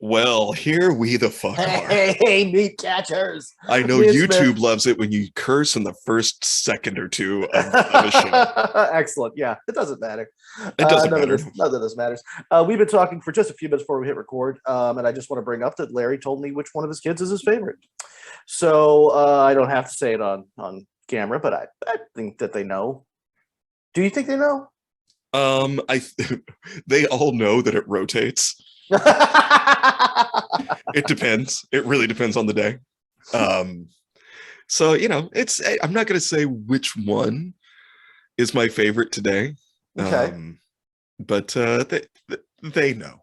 Well, here we the fuck are. Hey, meat catchers. I know Ian YouTube Smith. loves it when you curse in the first second or two of a show. Excellent. Yeah, it doesn't matter. It doesn't None matter. of this matters. We've been talking for just a few minutes before we hit record, and I just want to bring up that Larry told me which one of his kids is his favorite. So I don't have to say it on camera, but I think that they know. Do you think they know? They all know that it rotates. It depends. It really depends on the day. So I'm not gonna say which one is my favorite today. Okay. But they know.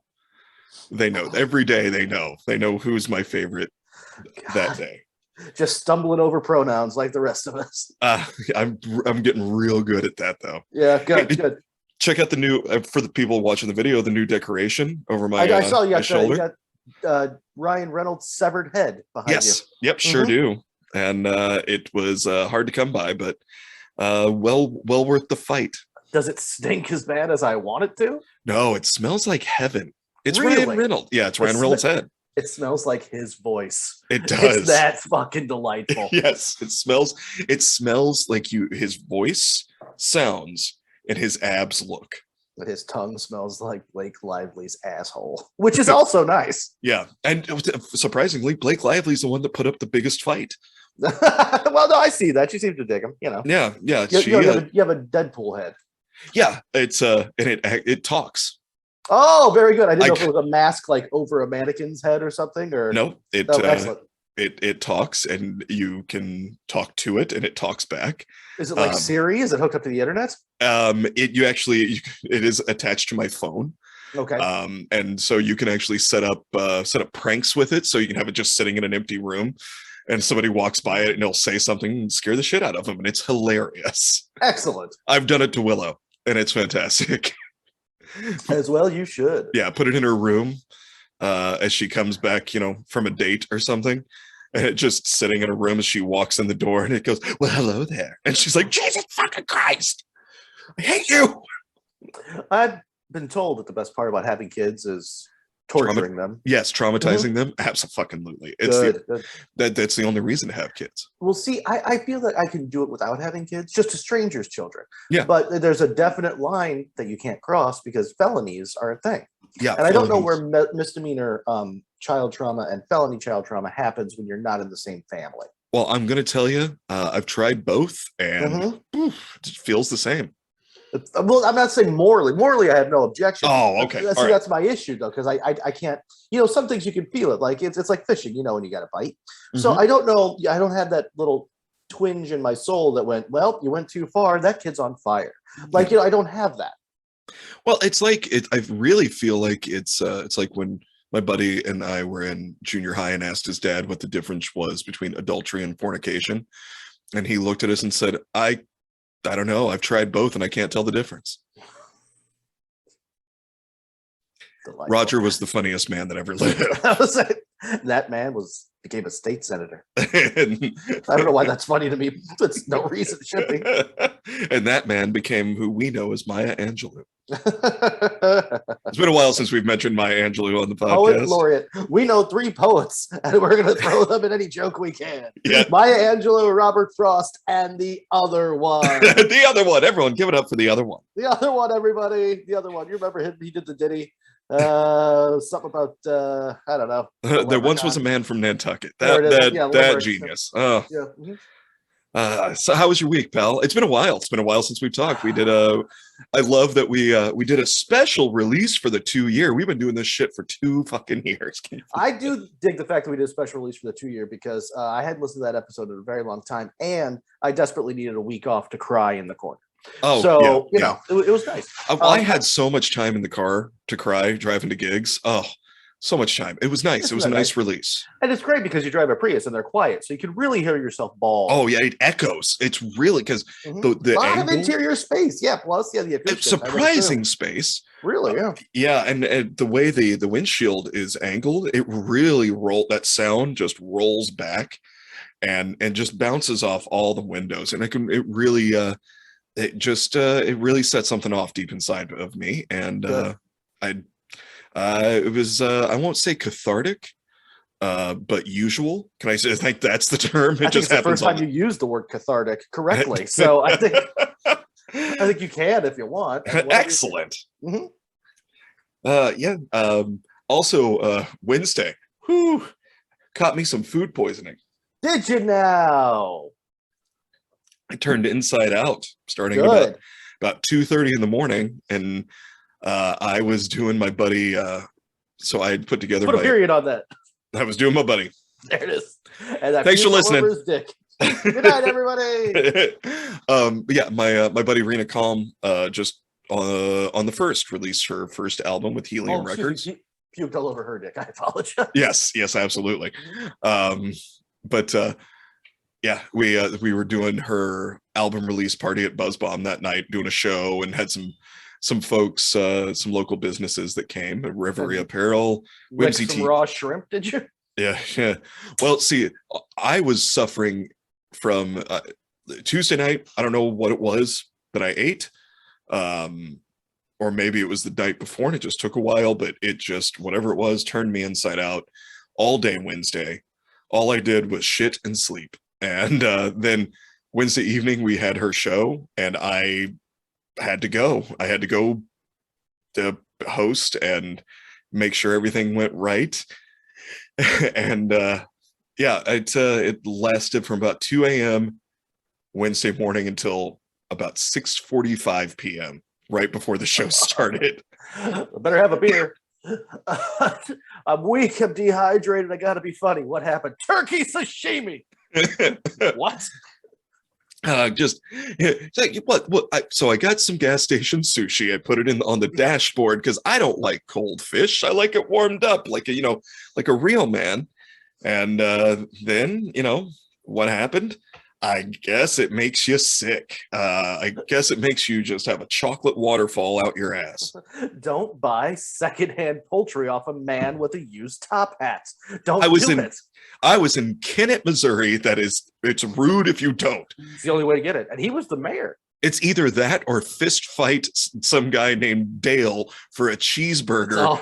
They know every day. They know who's my favorite that day. Just stumbling over pronouns like the rest of us. I'm getting real good at that though. Yeah, good. Check out the new for the people watching the video, the new decoration over my I saw you shoulder. You got Ryan Reynolds' severed head behind you. Yep, sure do. And it was hard to come by, but well worth the fight. Does it stink as bad as I want it to? No, it smells like heaven. It's really? Ryan Reynolds. Yeah, it's Ryan Reynolds' head. It smells like his voice. It does. It's that fucking delightful. Yes, it smells like his voice sounds and his abs look. But his tongue smells like Blake Lively's asshole, which is also nice. Yeah, and surprisingly, Blake Lively's the one that put up the biggest fight. Well, no, I see that. She seems to dig him, Yeah. You have a Deadpool head. Yeah, it's and it talks. Oh, very good. I didn't know if it was a mask like over a mannequin's head or something. Or no, excellent. It talks, and you can talk to it, and it talks back. Is it like Siri? Is it hooked up to the internet? It is attached to my phone. Okay. And so you can actually set up pranks with it, so you can have it just sitting in an empty room, and somebody walks by it, and it'll say something and scare the shit out of them, and it's hilarious. Excellent. I've done it to Willow, and it's fantastic. As well, you should. Yeah, put it in her room as she comes back, from a date or something. And it just sitting in a room as she walks in the door, and it goes, "Well, hello there." And she's like, "Jesus fucking Christ, I hate you." I've been told that the best part about having kids is torturing them. Yes, traumatizing them. Absolutely. That's the only reason to have kids. Well, see, I feel that I can do it without having kids, just to strangers' children. Yeah. But there's a definite line that you can't cross because felonies are a thing. Yeah. And I don't know where misdemeanor child trauma and felony child trauma happens when you're not in the same family. Well, I'm going to tell you, I've tried both, and it feels the same. Well, I'm not saying morally. Morally, I have no objection. Oh, okay. That's my issue, though, because I can't. Some things you can feel it. Like it's like fishing, when you got a bite. So I don't know. I don't have that little twinge in my soul that went, well, you went too far. That kid's on fire. Like I don't have that. Well, it's like I really feel like it's like when my buddy and I were in junior high and asked his dad what the difference was between adultery and fornication, and he looked at us and said, I don't know. I've tried both, and I can't tell the difference. Delightful. Roger was the funniest man that ever lived. That man became a state senator. I don't know why that's funny to me. There's no reason it should be. And that man became who we know as Maya Angelou. It's been a while since we've mentioned Maya Angelou on the podcast. Poet laureate. We know 3 poets, and we're going to throw them in any joke we can. Yeah. Maya Angelou, Robert Frost, and the other one. The other one. Everyone, give it up for the other one. The other one, everybody. The other one. You remember him? He did the ditty. Something about I don't know. There once was a man from Nantucket. That genius. Oh. Yeah. So how was your week, pal? It's been a while. It's been a while since we've talked. I love that we did a special release for the 2-year. We've been doing this shit for 2 fucking years. I do dig the fact that we did a special release for the 2-year because I hadn't listened to that episode in a very long time, and I desperately needed a week off to cry in the corner. Oh, so it was nice. I had so much time in the car to cry driving to gigs. Oh, so much time. It was nice. It was a nice release. And it's great because you drive a Prius and they're quiet, so you can really hear yourself bawl. Oh yeah, it echoes. It's really because the a lot angle, of interior space. Yeah, plus the acoustic. Surprising space. Really, yeah. Yeah, and the way the windshield is angled, it really that sound just rolls back and just bounces off all the windows, and it really it really set something off deep inside of me, and It was I won't say cathartic, but usual. Can I say? I think that's the term. It I think just it's the happens first all time you used the word cathartic correctly. So I think you can if you want. Excellent. Mhm. Yeah. Also, Wednesday. Whew, caught me some food poisoning. Did you now? I turned inside out starting at Good. about 2:30 in the morning, and I was doing my buddy. So I had put together Put a period on that. I was doing my buddy. There it is. And that Thanks for puked all over listening. his dick. Good night, everybody. Yeah, my buddy Rena Calm just on the first released her first album with Helium Records. Puked all over her dick. I apologize. Yes, absolutely. But yeah, we were doing her album release party at Buzz Bomb that night, doing a show, and had some folks, some local businesses that came. Reverie Apparel, Licked Whimsy some raw shrimp, did you? Yeah. Well, see, I was suffering from Tuesday night. I don't know what it was that I ate, or maybe it was the night before and it just took a while, but it just, whatever it was, turned me inside out all day Wednesday. All I did was shit and sleep. And then Wednesday evening, we had her show, and I had to go. I had to go to host and make sure everything went right. And yeah, it lasted from about 2 a.m. Wednesday morning until about 6:45 p.m. right before the show started. Better have a beer. I'm weak. I'm dehydrated. I gotta be funny. What happened? Turkey sashimi. What? Just like what? So I got some gas station sushi. I put it in on the dashboard because I don't like cold fish. I like it warmed up, like like a real man. And then what happened? I guess it makes you sick. I guess it makes you just have a chocolate waterfall out your ass. Don't buy secondhand poultry off a man with a used top hat. Don't I was do in it. I was in Kennett, Missouri. It's rude if you don't. It's the only way to get it. And he was the mayor. It's either that or fist fight some guy named Dale for a cheeseburger.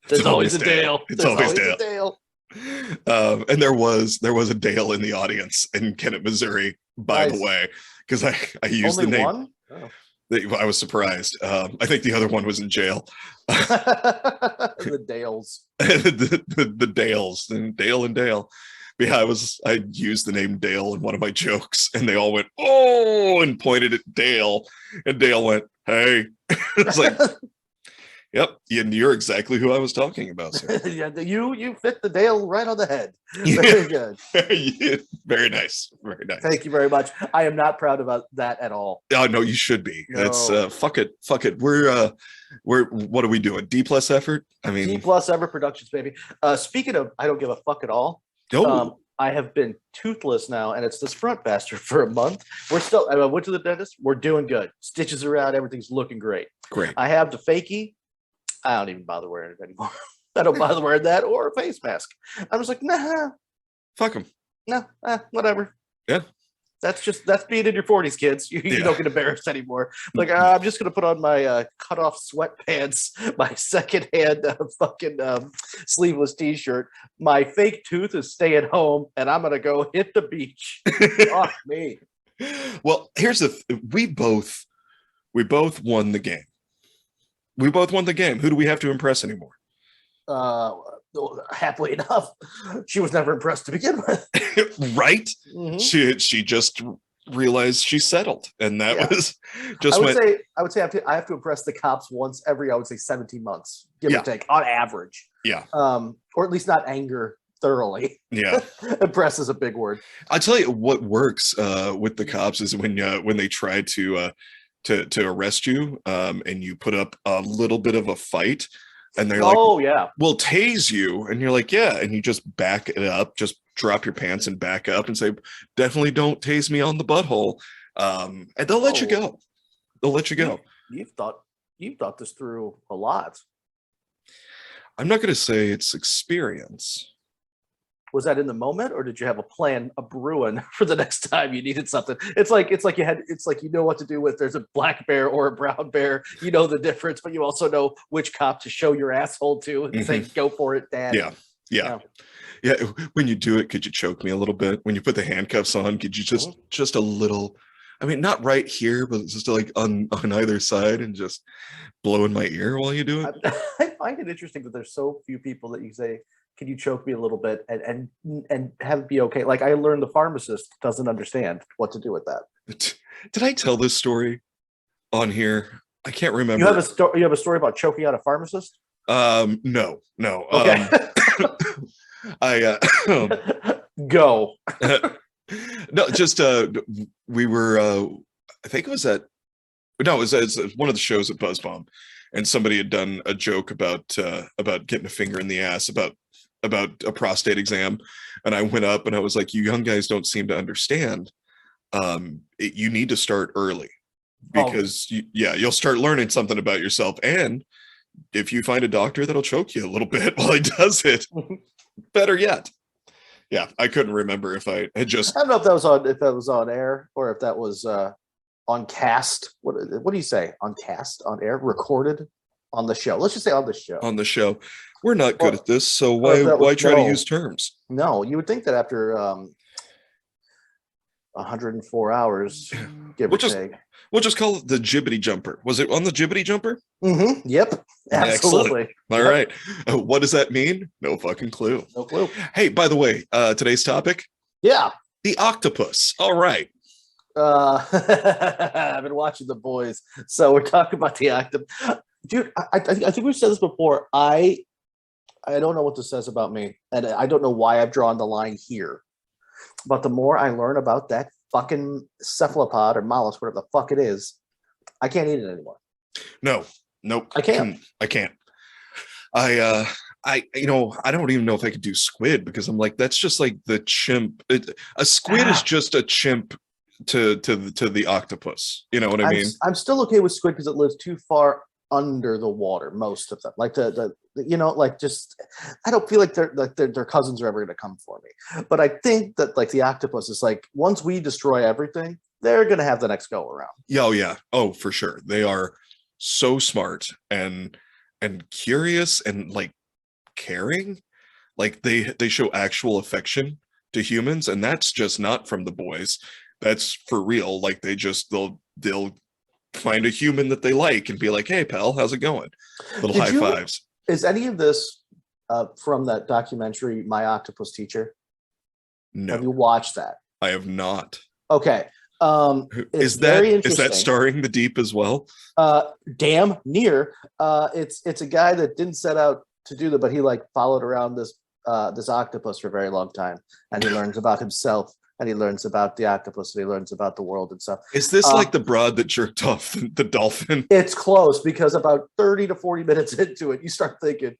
There's always a Dale. It's always Dale. And there was a Dale in the audience in Kennett, Missouri, by the way, because I used only the name. One? Oh. I was surprised. I think the other one was in jail. The Dales. the Dales, and Dale. But yeah, I used the name Dale in one of my jokes, and they all went, "Oh," and pointed at Dale, and Dale went, "Hey." It's like, yep, you're exactly who I was talking about, sir. Yeah, you fit the Dale right on the head. Very good. Very nice. Very nice. Thank you very much. I am not proud about that at all. Oh no, you should be. No. It's fuck it. We're what are we doing? D+ effort? I mean, D+ ever productions, baby. Speaking of I don't give a fuck at all. I have been toothless now, and it's this front bastard for a month. I went to the dentist. We're doing good. Stitches are out. Everything's looking great. Great. I have the fakie. I don't even bother wearing it anymore. I don't bother wearing that or a face mask. I was like, nah. Fuck them. No, whatever. Yeah. That's being in your 40s, kids. You don't get embarrassed anymore. Like, I'm just gonna put on my cut off sweatpants, my secondhand fucking sleeveless t-shirt. My fake tooth is staying home, and I'm gonna go hit the beach. Fuck me. Well, here's we both won the game. We both won the game. Who do we have to impress anymore? Happily enough, she was never impressed to begin with. Right? Mm-hmm. She just realized she settled, and that was just. I would say I have to impress the cops once every, I would say, 17 months, give or take, on average. Yeah. Or at least not anger thoroughly. Yeah. Impress is a big word. I'll tell you what works with the cops is when they try to arrest you, and you put up a little bit of a fight, and they're like, "Oh yeah, we'll tase you," and you're like, "Yeah," and you just back it up, just drop your pants and back up and say, "Definitely don't tase me on the butthole," and they'll let you go. They'll let you go. You've thought this through a lot. I'm not going to say it's experience. Was that in the moment, or did you have a plan, a brewing for the next time you needed something? It's like you know what to do with. There's a black bear or a brown bear. You know the difference, but you also know which cop to show your asshole to and say, "Go for it, Dad." Yeah. When you do it, could you choke me a little bit? When you put the handcuffs on, could you just a little? I mean, not right here, but just like on either side, and just blow in my ear while you do it. I find it interesting that there's so few people that you say, "Can you choke me a little bit?" and have it be okay. Like I learned the pharmacist doesn't understand what to do with that. Did I tell this story on here? I can't remember. You have a story about choking out a pharmacist? No. Okay. I Go. No, just we were I think it was one of the shows at BuzzBomb, and somebody had done a joke about getting a finger in the ass about a prostate exam, and I went up and I was like, you young guys don't seem to understand. You need to start early, because you'll start learning something about yourself, and if you find a doctor that'll choke you a little bit while he does it, better yet. Yeah, I couldn't remember if I had just. I don't know if that was on air or if that was on cast. What do you say? On cast, on air, recorded, on the show. Let's just say on the show. On the show. We're not good at this, so why try to use terms? No, you would think that after 104 hours, give or take. We'll just call it the Jibbity Jumper. Was it on the Jibbity Jumper? Mm-hmm. Yep. Absolutely. Excellent. All right. What does that mean? No fucking clue. No clue. Hey, by the way, today's topic? Yeah. The octopus. All right. I've been watching The Boys, so we're talking about the octopus. Dude, I think we've said this before. I don't know what this says about me, and I don't know why I've drawn the line here. But the more I learn about that fucking cephalopod or mollusk, whatever the fuck it is, I can't eat it anymore. Nope. I can't. I don't even know if I could do squid, because I'm like, that's just like the chimp. A squid is just a chimp to the octopus. You know what I mean? I'm still okay with squid because it lives too far under the water, most of them. Like the just I don't feel like their cousins are ever going to come for me. But I think that like the octopus is like, once we destroy everything, they're going to have the next go around. Yeah. Oh, for sure. They are so smart and curious and like caring. Like they show actual affection to humans, and that's just not from the boys. That's for real. Like they'll find a human that they like and be like, "Hey, pal, how's it going?" Little high fives. Is any of this from that documentary, My Octopus Teacher? No. Have you watched that? I have not. Okay. Is that starring the Deep as well? Damn near. It's a guy that didn't set out to do that, but he like followed around this octopus for a very long time, and he learns about himself, and he learns about the octopus, and he learns about the world and stuff. Is this like the broad that jerked off the dolphin? It's close, because about 30 to 40 minutes into it, you start thinking,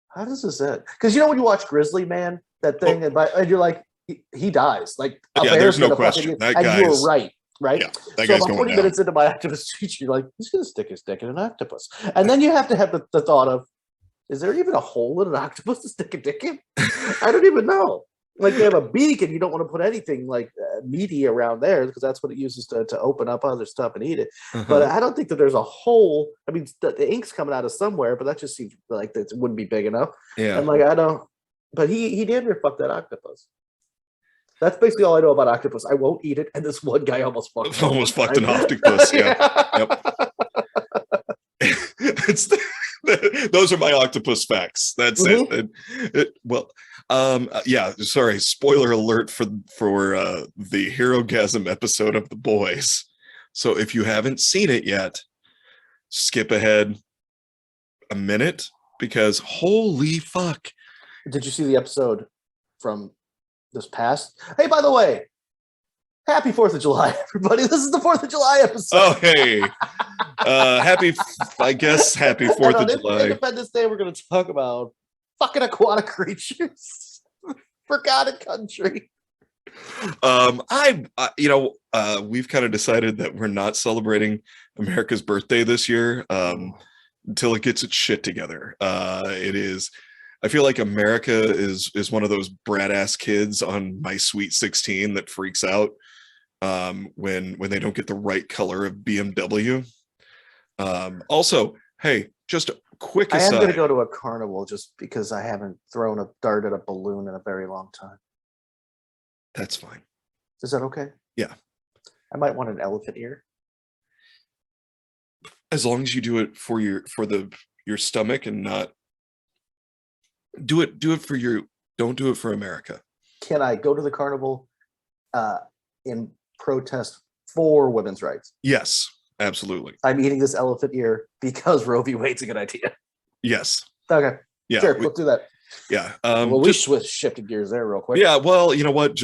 how does this end? Because you know when you watch Grizzly Man, that thing, and you're like, he dies. Like there's no question. And you were right? Yeah, that so guy's about 40 going minutes into My Octopus Teacher, you're like, he's going to stick his dick in an octopus. And then you have to have the thought of, is there even a hole in an octopus to stick a dick in? I don't even know. Like they have a beak, and you don't want to put anything like meaty around there, because that's what it uses to open up other stuff and eat it. But I don't think that there's a hole. I mean, the ink's coming out of somewhere, but that just seems like it wouldn't be big enough. Yeah. And like, I don't, but he damn near fucked that octopus. That's basically all I know about octopus. I won't eat it, and this one guy almost fucked an octopus. Yeah. Yep. Those are my octopus facts. That's it. Well, sorry, spoiler alert for the Herogasm episode of The Boys. So if you haven't seen it yet, skip ahead a minute, because holy fuck. Did you see the episode from this past? Hey, by the way, happy 4th of July, everybody. This is the 4th of July episode. Oh, hey. Happy 4th of July. Independence Day, we're going to talk about fucking aquatic creatures. Forgotten country. We've kind of decided that we're not celebrating America's birthday this year until it gets its shit together. It is I feel like America is one of those brat ass kids on My Sweet 16 that freaks out when they don't get the right color of BMW. Also, hey, just a quick I am going to aside. go to a carnival just because I haven't thrown a dart at a balloon in a very long time. That's fine. Is that okay? Yeah. I might want an elephant ear. As long as you do it for your stomach and not do it for your, don't do it for America. Can I go to the carnival in protest for women's rights? Yes, absolutely. I'm eating this elephant ear because Roe v. Wade's a good idea. Yes. Okay. Yeah. Sure, let's do that. Yeah. Well, we shifted gears there real quick. Yeah. Well, you know what?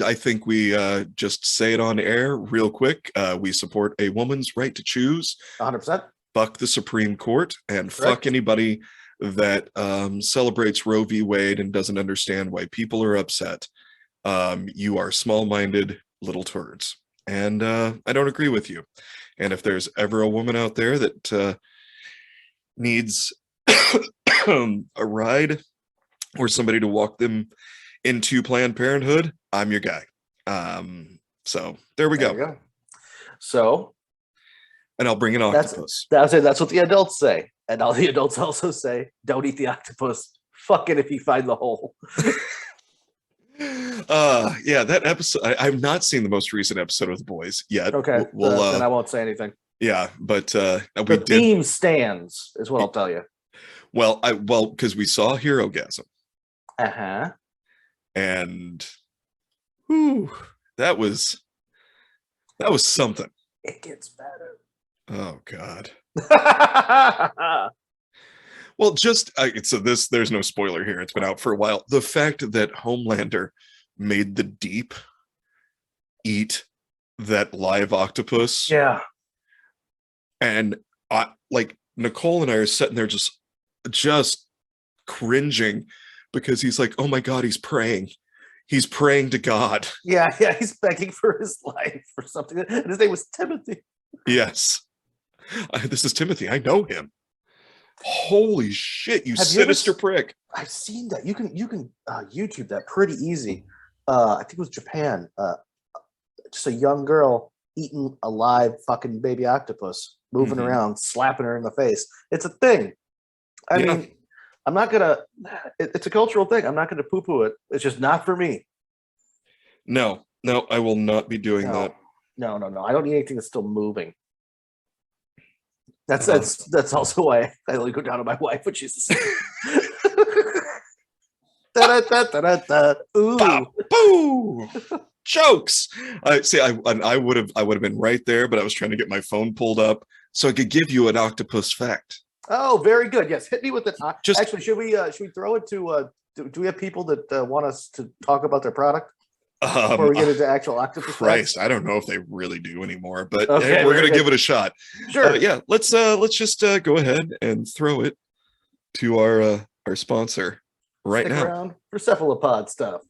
I think we just say it on air real quick. We support a woman's right to choose. 100%. Fuck the Supreme Court and Correct. fuck anybody that celebrates Roe v. Wade and doesn't understand why people are upset. You are small-minded little turds. And I don't agree with you. And if there's ever a woman out there that needs a ride or somebody to walk them into Planned Parenthood, I'm your guy. So there we go. So, and I'll bring an octopus. That's what the adults say. And all the adults also say, don't eat the octopus. Fuck it if you find the hole. Yeah, that episode, I've not seen the most recent episode of The Boys yet. Okay, then I won't say anything. Yeah, but the theme stands, is what I'll tell you. Well, because we saw Hero-gasm. Uh-huh. And whew, that was something. It gets better. Oh God. Well, there's no spoiler here. It's been out for a while. The fact that Homelander made the Deep eat that live octopus. Yeah. And like Nicole and I are sitting there just cringing because he's like, oh my God, he's praying. He's praying to God. Yeah, he's begging for his life or something. And his name was Timothy. Yes. This is Timothy. I know him. Holy shit, you sinister prick. I've seen that. You can YouTube that pretty easy. I think it was Japan. Just a young girl eating a live fucking baby octopus, moving around, slapping her in the face. It's a thing. I mean, I'm not gonna. It's a cultural thing. I'm not gonna poo-poo it. It's just not for me. No, I will not be doing that. No. I don't need anything that's still moving. That's also why I only go down to my wife when she's asleep. Ooh. Boo! Jokes. I would have been right there, but I was trying to get my phone pulled up so I could give you an octopus fact. Oh, very good. Yes, hit me with it. Actually, should we throw it to? Do we have people that want us to talk about their product before we get into actual octopus? Christ, facts? I don't know if they really do anymore, but okay, hey, we're gonna give it a shot. Sure. Yeah, let's just go ahead and throw it to our sponsor right now. Stick around for cephalopod stuff.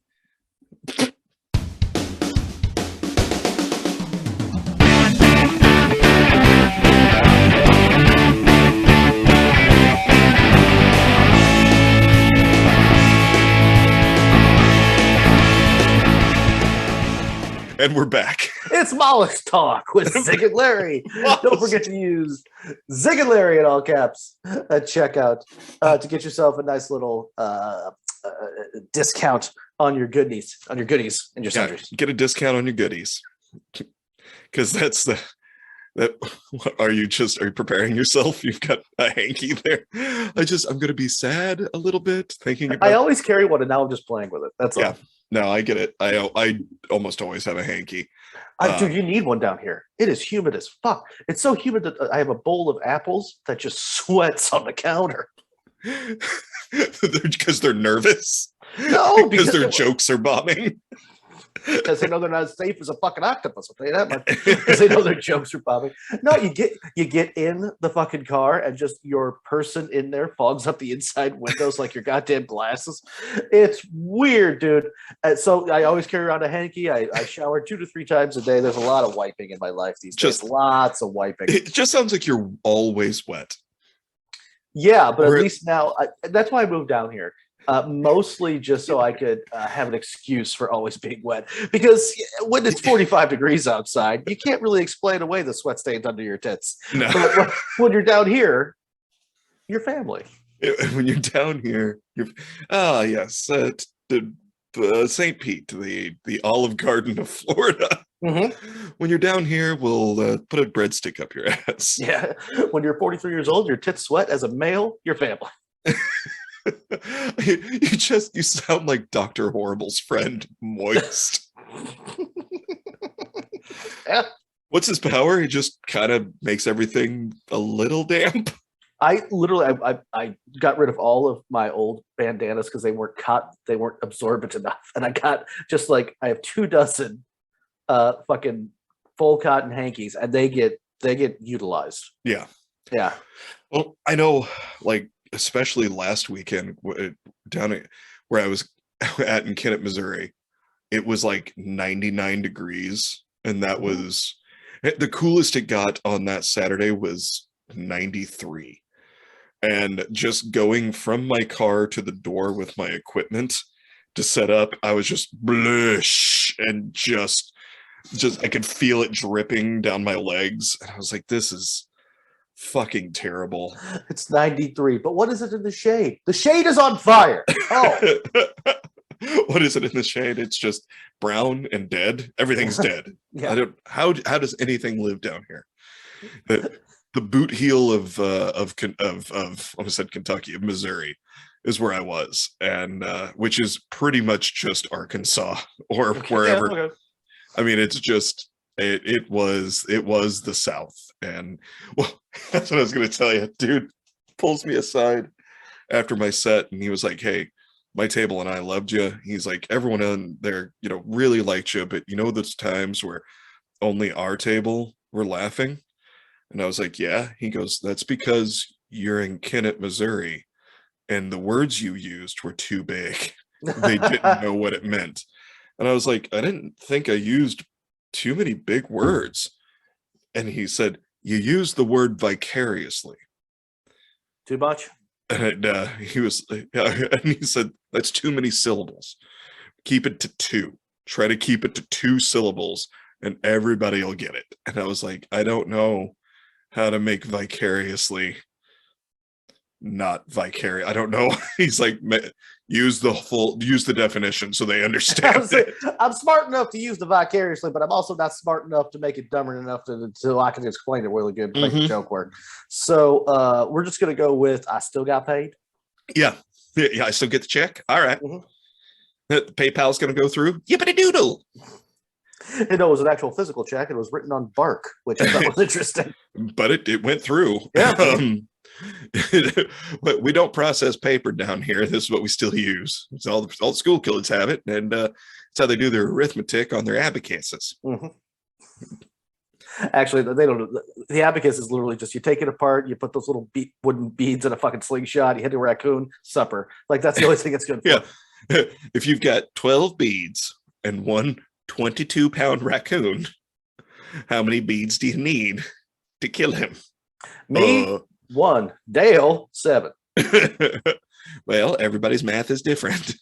And we're back. It's Mollusk Talk with Zig and Larry. Don't forget to use Zig and Larry in all caps at checkout to get yourself a nice little discount on your goodies and your sundries. Get a discount on your goodies, because that's are you preparing yourself? You've got a hanky there. I'm gonna be sad a little bit thinking about. I always carry one, and now I'm just playing with it. That's all. No, I get it. I almost always have a hanky. Dude, you need one down here. It is humid as fuck. It's so humid that I have a bowl of apples that just sweats on the counter. Because they're nervous? No, because their jokes are bombing. Because they know they're not as safe as a fucking octopus. I'll tell you that much. Because they know their jokes are bombing. No, you get in the fucking car and just your person in there fogs up the inside windows like your goddamn glasses. It's weird, dude. So I always carry around a hanky. I shower 2 to 3 times a day. There's a lot of wiping in my life these days. Lots of wiping. It just sounds like you're always wet. Yeah, but at Or- least now that's why I moved down here. Mostly just so I could have an excuse for always being wet. Because when it's 45 degrees outside, you can't really explain away the sweat stains under your tits. No. But when you're down here, your family. When you're down here, yes, St. Pete, the Olive Garden of Florida. Mm-hmm. When you're down here, we'll put a breadstick up your ass. Yeah. When you're 43 years old, your tits sweat as a male, your family. You sound like Dr. Horrible's friend, Moist. Yeah. What's his power? He just kind of makes everything a little damp. I literally I got rid of all of my old bandanas because they weren't absorbent enough, and I got just like I have 24 fucking full cotton hankies, and they get utilized. Yeah. Yeah. Well, I know, like, especially last weekend down where I was at in Kennett, Missouri, it was like 99 degrees, and that was the coolest it got on that Saturday was 93. And just going from my car to the door with my equipment to set up, I was just blush and just I could feel it dripping down my legs. And I was like, this is fucking terrible. It's 93, but what is it in the shade? The shade is on fire. Oh. What is it in the shade? It's just brown and dead. Everything's dead. Yeah. How does anything live down here? The boot heel of I almost said Kentucky, of Missouri is where I was, and which is pretty much just Arkansas or wherever. Yeah, okay. I mean, it's just it was the South, and well, that's what I was gonna tell you. Dude pulls me aside after my set, and he was like, "Hey, my table and I loved you." He's like, "Everyone on there, really liked you, but those times where only our table were laughing." And I was like, "Yeah." He goes, "That's because you're in Kennett, Missouri, and the words you used were too big. They didn't know what it meant." And I was like, "I didn't think I used too many big words." And he said, "You used the word vicariously." Too much? And he was, and he said, "That's too many syllables. Keep it to 2. Try to keep it to 2 syllables, and everybody will get it." And I was like, "I don't know how to make vicariously not vicarious. I don't know." He's like, use the definition so they understand it. I'm smart enough to use the vicariously, but I'm also not smart enough to make it dumber enough so I can explain it really good to make the joke work. So we're just gonna go with I still got paid. Yeah, I still get the check. All right. PayPal's gonna go through. Yippity doodle. It was an actual physical check. It was written on bark, which I thought was interesting. But it went through. Yeah. But we don't process paper down here. This is what we still use. It's all the school kids have it, and it's how they do their arithmetic on their abacuses. Actually, they don't. The abacus is literally just you take it apart, you put those little wooden beads in a fucking slingshot, you hit a raccoon, supper. Like that's the only thing it's good for. Yeah. If you've got 12 beads and one 22-pound raccoon, how many beads do you need to kill him? Me, 1. Dale, 7. Well, everybody's math is different.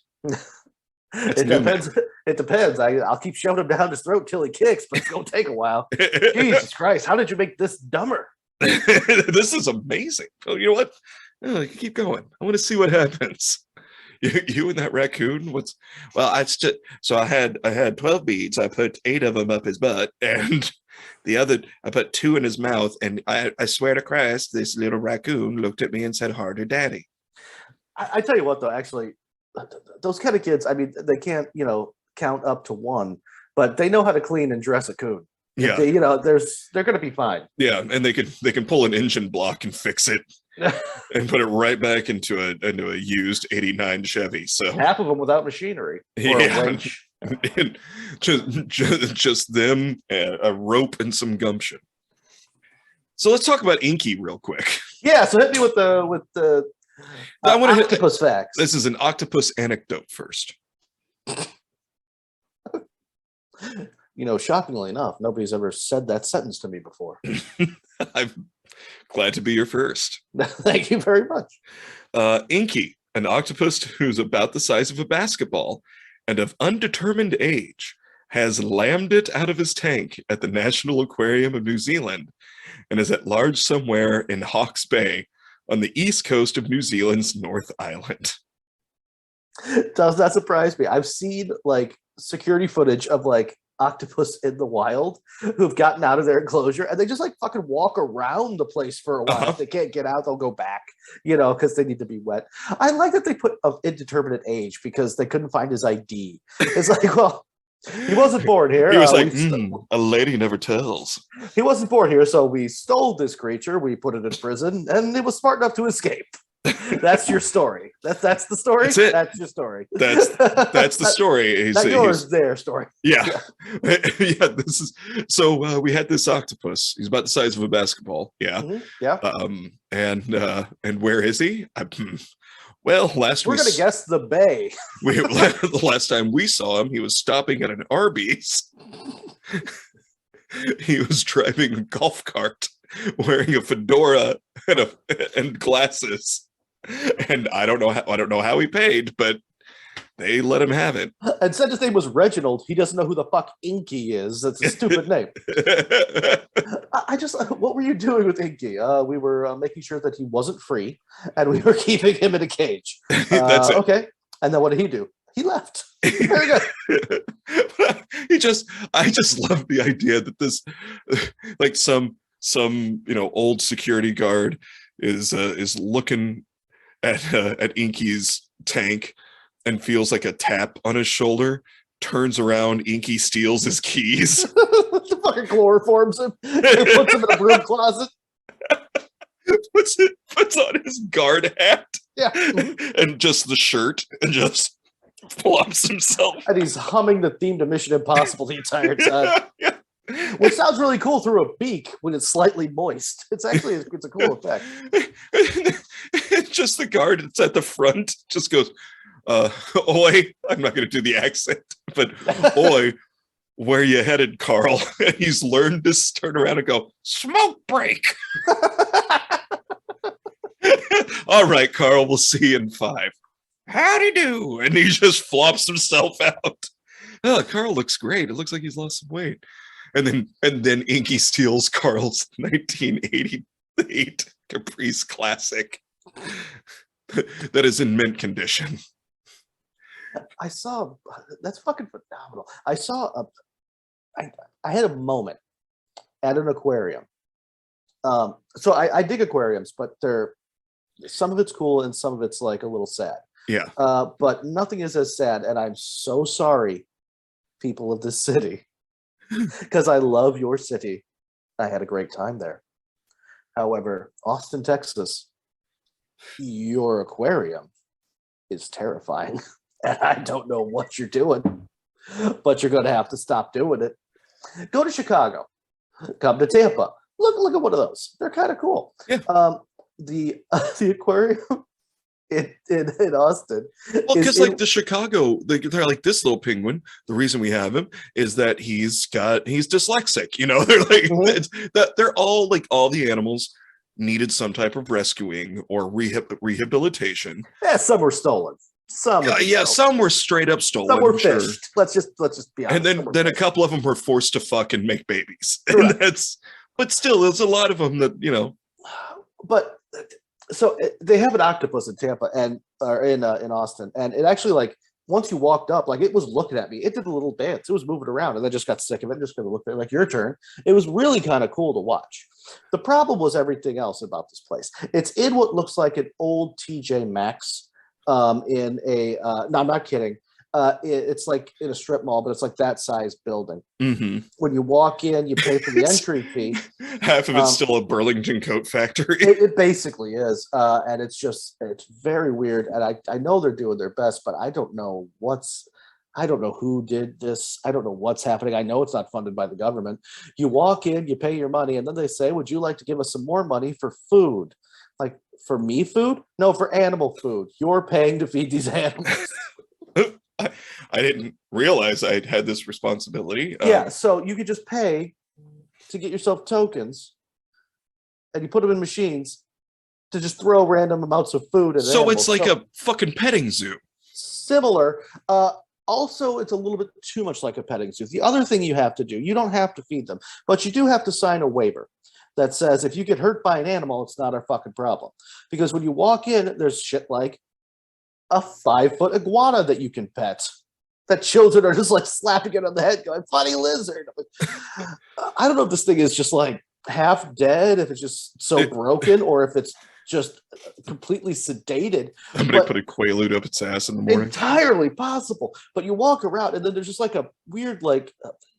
It depends. It depends. I'll keep shoving him down his throat till he kicks, but it's gonna take a while. Jesus Christ! How did you make this dumber? This is amazing. You know what? Keep going. I want to see what happens. You and that raccoon. So I had 12 beads. I put 8 of them up his butt, and the other I put 2 in his mouth. And I swear to Christ, this little raccoon looked at me and said, "Harder, Daddy." I tell you what, though, actually, those kind of kids. I mean, they can't count up to 1, but they know how to clean and dress a coon. Yeah, they're going to be fine. Yeah, and they can pull an engine block and fix it. And put it right back into a used '89 Chevy. So half of them without machinery or a winch. just them, a rope, and some gumption. So let's talk about Inky real quick. Yeah, so hit me with the I want to octopus facts. This is an octopus anecdote first. Shockingly enough, nobody's ever said that sentence to me before. Glad to be your first. Thank you very much. Inky, an octopus who's about the size of a basketball and of undetermined age, has lammed it out of his tank at the National Aquarium of New Zealand and is at large somewhere in Hawke's Bay on the east coast of New Zealand's North Island. Does that surprise me? I've seen like security footage of like octopus in the wild who've gotten out of their enclosure and they just like fucking walk around the place for a while. If they can't get out, they'll go back, because they need to be wet. I like that they put of indeterminate age because they couldn't find his ID. It's like, well, he wasn't born here. He was like, a lady never tells. He wasn't born here, so we stole this creature, we put it in prison, and it was smart enough to escape. That's your story. That's the story. That's it. That's your story. That's the story. Not yours. Their story. Yeah. Yeah. This is so. We had this octopus. He's about the size of a basketball. Yeah. Mm-hmm. Yeah. And where is he? Well, we're gonna guess the Bay. The last time we saw him, he was stopping at an Arby's. He was driving a golf cart, wearing a fedora and glasses. And I don't know how he paid, but they let him have it. And said his name was Reginald. He doesn't know who the fuck Inky is. That's a stupid name. What were you doing with Inky? We were making sure that he wasn't free, and we were keeping him in a cage. That's it. Okay. And then what did he do? He left. Very good. I just love the idea that this, like some old security guard is looking at Inky's tank and feels like a tap on his shoulder, turns around, Inky steals his keys. The fucking chloroforms him and puts him in a broom closet. Puts on his guard hat. Yeah. And just the shirt and just flops himself. And he's humming the theme to Mission Impossible the entire time. Yeah. Which sounds really cool through a beak when it's slightly moist. It's a cool effect. Just the guard that's at the front just goes, oi, I'm not going to do the accent, but oi, where you headed, Carl? And he's learned to turn around and go, smoke break. All right, Carl, we'll see you in 5. Howdy do. And he just flops himself out. Oh, Carl looks great. It looks like he's lost some weight. And then Inky steals Carl's 1988 Caprice Classic that is in mint condition. I saw that's fucking phenomenal. I had a moment at an aquarium. So I dig aquariums, but some of it's cool and some of it's like a little sad. Yeah. But nothing is as sad, and I'm so sorry, people of this city, because I love your city. I had a great time there. However, Austin, Texas, your aquarium is terrifying. And I don't know what you're doing, but you're going to have to stop doing it. Go to Chicago. Come to Tampa. Look at one of those. They're kind of cool. Yeah. The aquarium in Austin. Well, because like the Chicago, they're like, this little penguin. The reason we have him is that he's dyslexic. They're like they're all like all the animals needed some type of rescuing or rehabilitation. Yeah, some were stolen. Some were straight up stolen. Some were fished. Let's just be honest. And then a couple of them were forced to fuck and make babies. Correct. And but still, there's a lot of them that But so they have an octopus in Tampa or in Austin, and it actually, like, once you walked up, like, it was looking at me. It did a little dance. It was moving around, and then just got sick of it. Just gonna look at it, like, your turn. It was really kind of cool to watch. The problem was everything else about this place. It's in what looks like an old TJ Maxx. No, I'm not kidding. It's like in a strip mall, but it's like that size building. Mm-hmm. When you walk in, you pay for the entry fee. Half of it's still a Burlington coat factory. It basically is, and it's very weird. And I know they're doing their best, but I don't know who did this. I don't know what's happening. I know it's not funded by the government. You walk in, you pay your money, and then they say, "Would you like to give us some more money for food?" Like, for me food? No, for animal food. You're paying to feed these animals. I didn't realize I had this responsibility. Yeah, so you could just pay to get yourself tokens and you put them in machines to just throw random amounts of food at So animals. it's like a fucking petting zoo. Similar. Also, it's a little bit too much like a petting zoo. The other thing you have to do, you don't have to feed them, but you do have to sign a waiver that says if you get hurt by an animal, it's not our fucking problem. Because when you walk in, there's shit like a 5-foot iguana that you can pet. That children are just like slapping it on the head, going, funny lizard. I don't know if this thing is just like half dead, if it's just so broken, or if it's just completely sedated. Somebody put a quaalude up its ass in the morning. Entirely possible. But you walk around, and then there's just like a weird, like,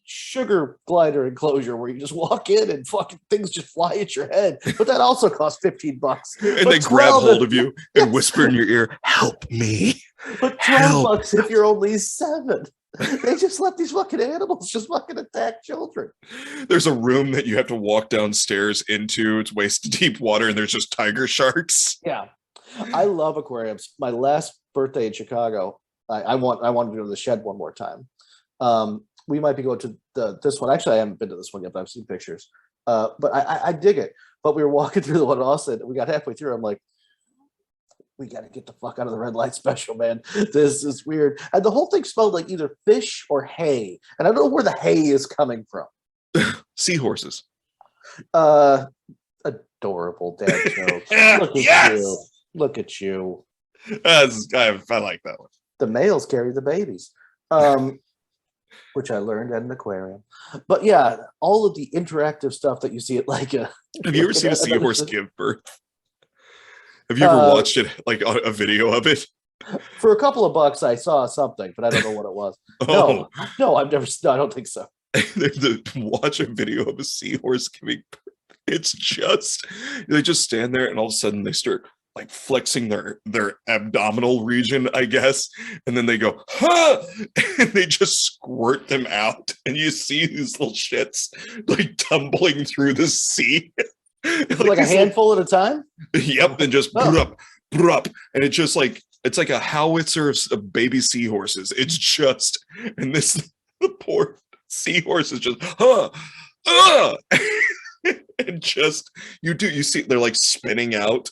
sugar glider enclosure where you just walk in and fucking things just fly at your head. But that also costs $15. And but they grab hold of you and whisper in your ear, help me. But $12 if you're only 7. They just let these fucking animals just fucking attack children. There's a room that you have to walk downstairs into. It's waist deep water, and there's just tiger sharks. Yeah. I love aquariums. My last birthday in Chicago, I wanted to go to the Shed one more time. We might be going to this one. Actually, I haven't been to this one yet, but I've seen pictures. But I dig it. But we were walking through the one in Austin, and we got halfway through. I'm like, we got to get the fuck out of the red light special, man. This is weird. And the whole thing smelled like either fish or hay. And I don't know where the hay is coming from. Seahorses. Adorable dad joke. Look at you. Look at you. I like that one. The males carry the babies. Which I learned at an aquarium. But yeah, all of the interactive stuff that you see at like a... Have you ever seen a seahorse give birth? Have you ever watched it, like a video of it? For a couple of bucks, I saw something, but I don't know what it was. No, I've never. No, I don't think so. Watch a video of a seahorse giving birth. It's just they just stand there, and all of a sudden they start like flexing their abdominal region, I guess, and then they go, huh, and they just squirt them out, and you see these little shits like tumbling through the sea. Like a handful at a time? Yep, and just brup, and it's just like it's like a howitzer of baby seahorses. It's just, and this the poor seahorse is just and just you see they're like spinning out.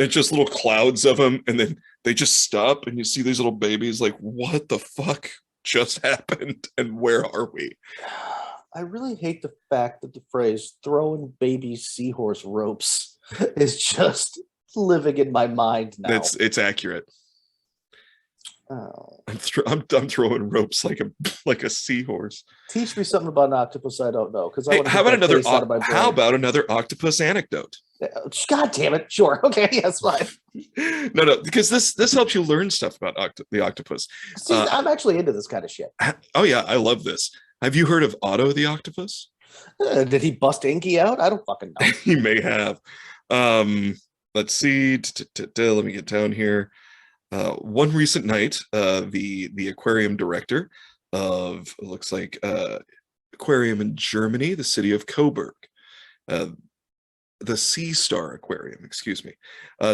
It's just little clouds of them, and then they just stop, and you see these little babies like, what the fuck just happened, and where are we? I really hate the fact that the phrase throwing baby seahorse ropes is just living in my mind now. It's accurate. Oh. I'm throwing ropes like a seahorse. Teach me something about an octopus I don't know. Hey, how about another octopus anecdote? God damn it. Sure. Okay, yes, fine. No, because this helps you learn stuff about the octopus. See, I'm actually into this kind of shit. Oh yeah, I love this. Have you heard of Otto the octopus? Did he bust Inky out? I don't fucking know. He may have. Let's see. Let me get down here. One recent night, the aquarium director of, it looks like, aquarium in Germany, the city of Coburg, the Sea Star Aquarium, excuse me,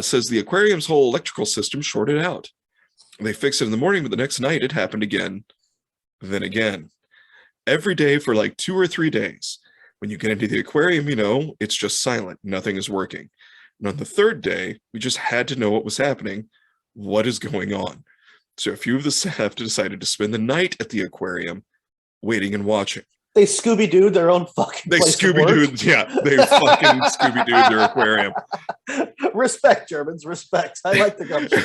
says the aquarium's whole electrical system shorted out. They fixed it in the morning, but the next night it happened again, then again. Every day for like 2 or 3 days. When you get into the aquarium, it's just silent. Nothing is working. And on the 3rd day, we just had to know what was happening. What is going on? So a few of the staff decided to spend the night at the aquarium, waiting and watching. They Scooby-Dooed their own fucking place of work. Yeah, they fucking Scooby-Dooed their aquarium. Respect, Germans, respect. I like the gumption.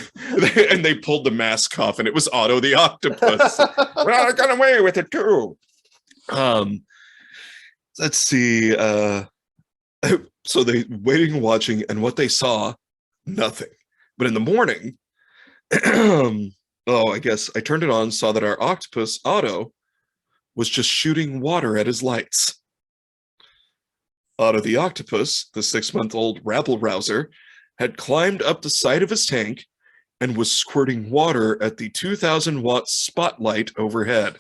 And they pulled the mask off, and it was Otto the octopus. Well, I got away with it too. Let's see. So they waiting and watching, and what they saw, nothing. But in the morning, I guess I turned it on, saw that our octopus, Otto, was just shooting water at his lights. Otto the octopus, the 6-month-old rabble-rouser, had climbed up the side of his tank and was squirting water at the 2,000-watt spotlight overhead.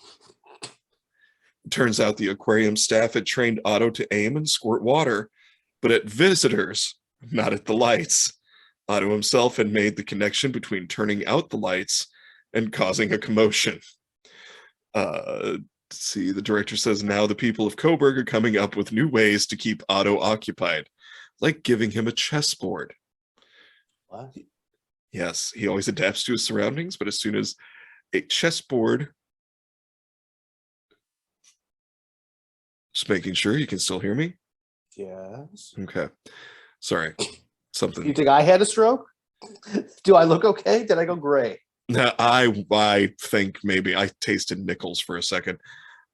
It turns out the aquarium staff had trained Otto to aim and squirt water, but at visitors, not at the lights. Otto himself had made the connection between turning out the lights and causing a commotion. See, the director says now the people of Coburg are coming up with new ways to keep Otto occupied. like giving him a chessboard. What? Yes, he always adapts to his surroundings, but as soon as a chessboard, just making sure you can still hear me. Yes. Okay, sorry, You something. think I had a stroke? Do I look okay? Did I go gray? I think maybe I tasted nickels for a second.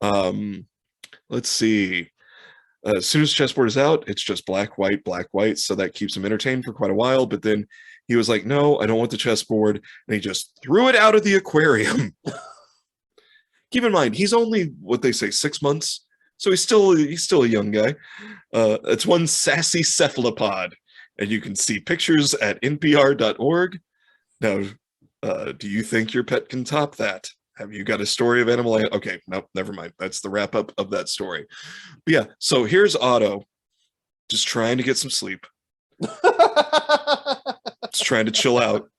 Let's see. As soon as chessboard is out, it's just black, white, black, white. So that keeps him entertained for quite a while. But then he was like, no, I don't want the chessboard. And he just threw it out of the aquarium. Keep in mind, he's only what they say 6 months. So he's still a young guy. It's one sassy cephalopod. And you can see pictures at npr.org. Now, do you think your pet can top that? Have you got a story of animal? Okay, nope, never mind. That's the wrap up of that story. But yeah, so here's Otto, just trying to get some sleep, just trying to chill out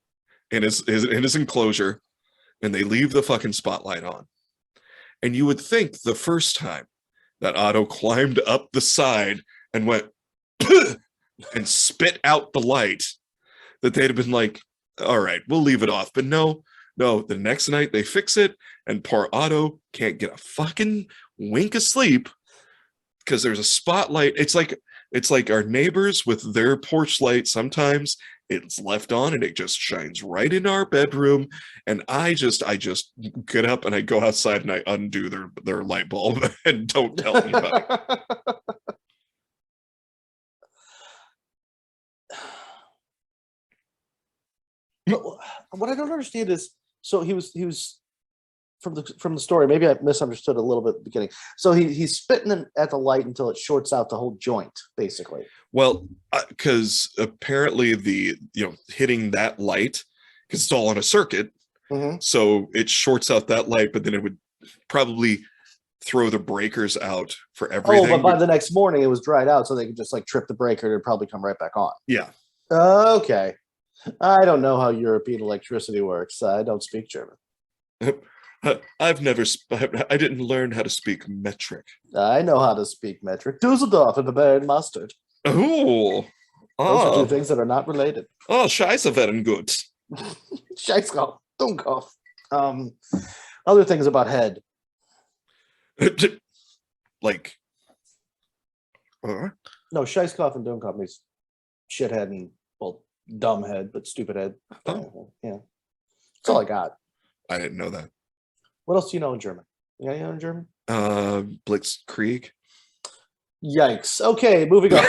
in his enclosure, and they leave the fucking spotlight on. And you would think the first time that Otto climbed up the side and went and spit out the light, that they'd have been like, all right, we'll leave it off. But no, the next night they fix it, and poor Otto can't get a fucking wink of sleep because there's a spotlight. It's like our neighbors with their porch light. Sometimes it's left on and it just shines right in our bedroom. And I just get up and I go outside and I undo their light bulb and don't tell anybody. What I don't understand is, so he was from the story. Maybe I misunderstood a little bit at the beginning. So he's spitting at the light until it shorts out the whole joint, basically. Well, because apparently hitting that light, because it's all on a circuit, so it shorts out that light, but then it would probably throw the breakers out for everything. Oh, but by the next morning it was dried out, so they could just like trip the breaker and it'd probably come right back on. Yeah. Okay. I don't know how European electricity works. I don't speak German. I didn't learn how to speak metric. I know how to speak metric. Dusseldorf and the Baron mustard. Oh. Those are two things that are not related. Oh, scheiße, very good. Scheißkopf, Dummkopf. Other things about head. Like. No, Scheißkopf and Dummkopf means shithead and, well, dumb head, but stupid head. Oh. Yeah. That's all I got. I didn't know that. What else do you know in German? You know in German? Blitzkrieg. Yikes. Okay, moving on.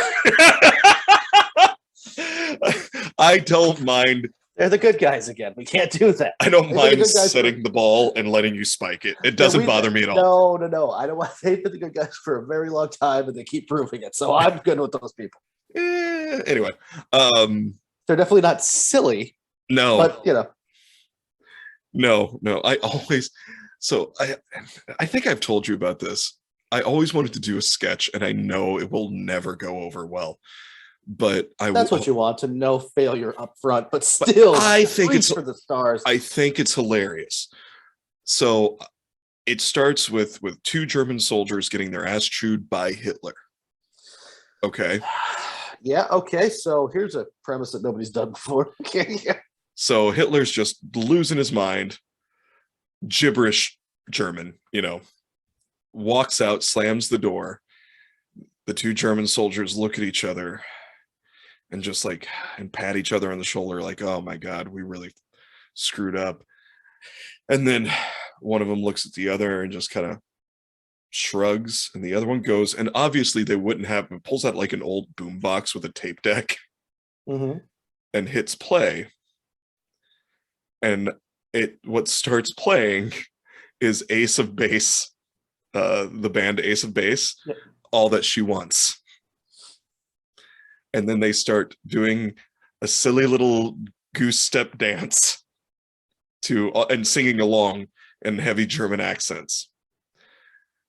I don't mind. They're the good guys again. We can't do that. I don't mind setting the ball and letting you spike it. It doesn't bother me at all. No. I don't want. They've been the good guys for a very long time, and they keep proving it. So I'm good with those people. Anyway, they're definitely not silly. No, but no. I think I've told you about this. I always wanted to do a sketch, and I know it will never go over well. But that's what you want, to know failure up front, but still, I think it's for the stars. I think it's hilarious. So it starts with two German soldiers getting their ass chewed by Hitler. Okay. Yeah. Okay. So here's a premise that nobody's done before. Okay. Yeah. So Hitler's just losing his mind, gibberish German, walks out, slams the door. The two German soldiers look at each other and just and pat each other on the shoulder like, oh my God, we really screwed up. And then one of them looks at the other and just kind of shrugs, and the other one goes, and obviously they wouldn't have, it pulls out like an old boombox with a tape deck and hits play. And what starts playing is Ace of Base, the band Ace of Base, All That She Wants. And then they start doing a silly little goose step dance and singing along in heavy German accents.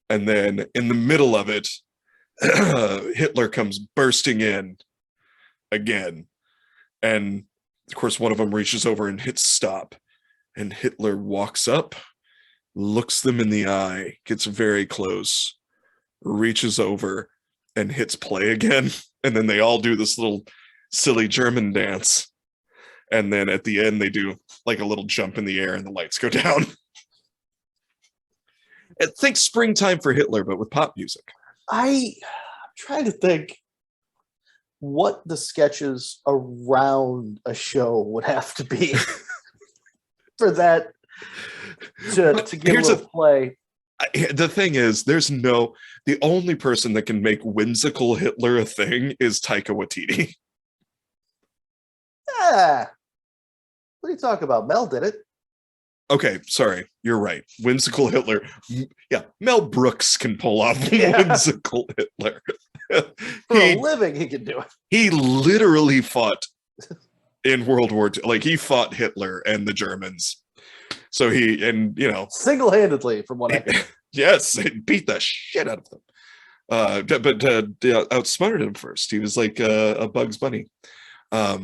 And then in the middle of it, Hitler comes bursting in again. And of course, one of them reaches over and hits stop. And Hitler walks up, looks them in the eye, gets very close, reaches over and hits play again. and then they all do this little silly German dance, and then at the end they do like a little jump in the air and the lights go down. And think Springtime for Hitler, but with pop music. I'm trying to think what the sketches around a show would have to be for that to get a little play. The thing is, the only person that can make whimsical Hitler a thing is Taika Waititi. Ah, what are you talking about? Mel did it. Okay, sorry, you're right. Whimsical Hitler. Yeah, Mel Brooks can pull off whimsical Hitler. For a living, he can do it. He literally fought in World War II. Like, he fought Hitler and the Germans. So single-handedly, from what I can. Yes, he beat the shit out of them. But outsmarted him first. He was like a Bugs Bunny. Yeah,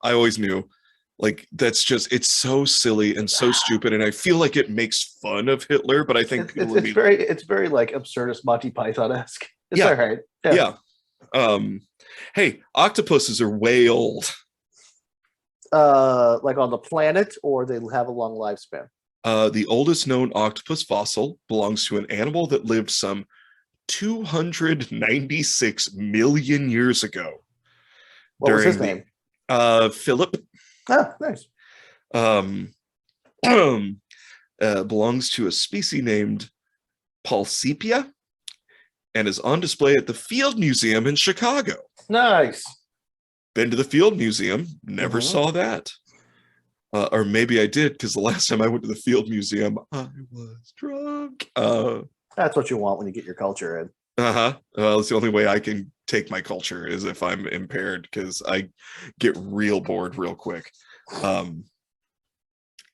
I always knew, like, it's so silly and so stupid, and I feel like it makes fun of Hitler, but I think it's very like absurdist Monty Python-esque. It's all right. Yeah. Hey, octopuses are way old. Like on the planet, or they have a long lifespan? The oldest known octopus fossil belongs to an animal that lived some 296 million years ago. What was his name? Philip. Oh, nice. Belongs to a species named Pulsipia and is on display at the Field Museum in Chicago. Nice. Been to the Field Museum, never saw that. Or maybe I did, because the last time I went to the Field Museum, I was drunk. That's what you want when you get your culture in. Well, it's the only way I can take my culture is if I'm impaired, because I get real bored real quick.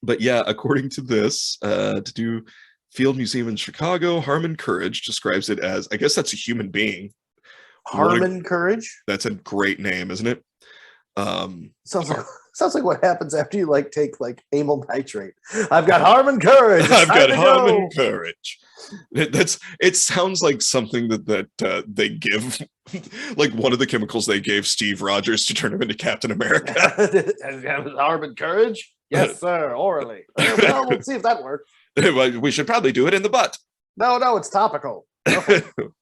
But yeah, according to this, to do Field Museum in Chicago, Harmon Courage describes it as, I guess that's a human being. Harmon Courage? That's a great name, isn't it? Sounds like what happens after you take amyl nitrate. I've got Harmon Courage. I've got Harmon Courage. It sounds like something that they give, like one of the chemicals they gave Steve Rogers to turn him into Captain America. Harmon Courage? Yes, sir. Orally. Well, we'll see if that works. We should probably do it in the butt. No, it's topical.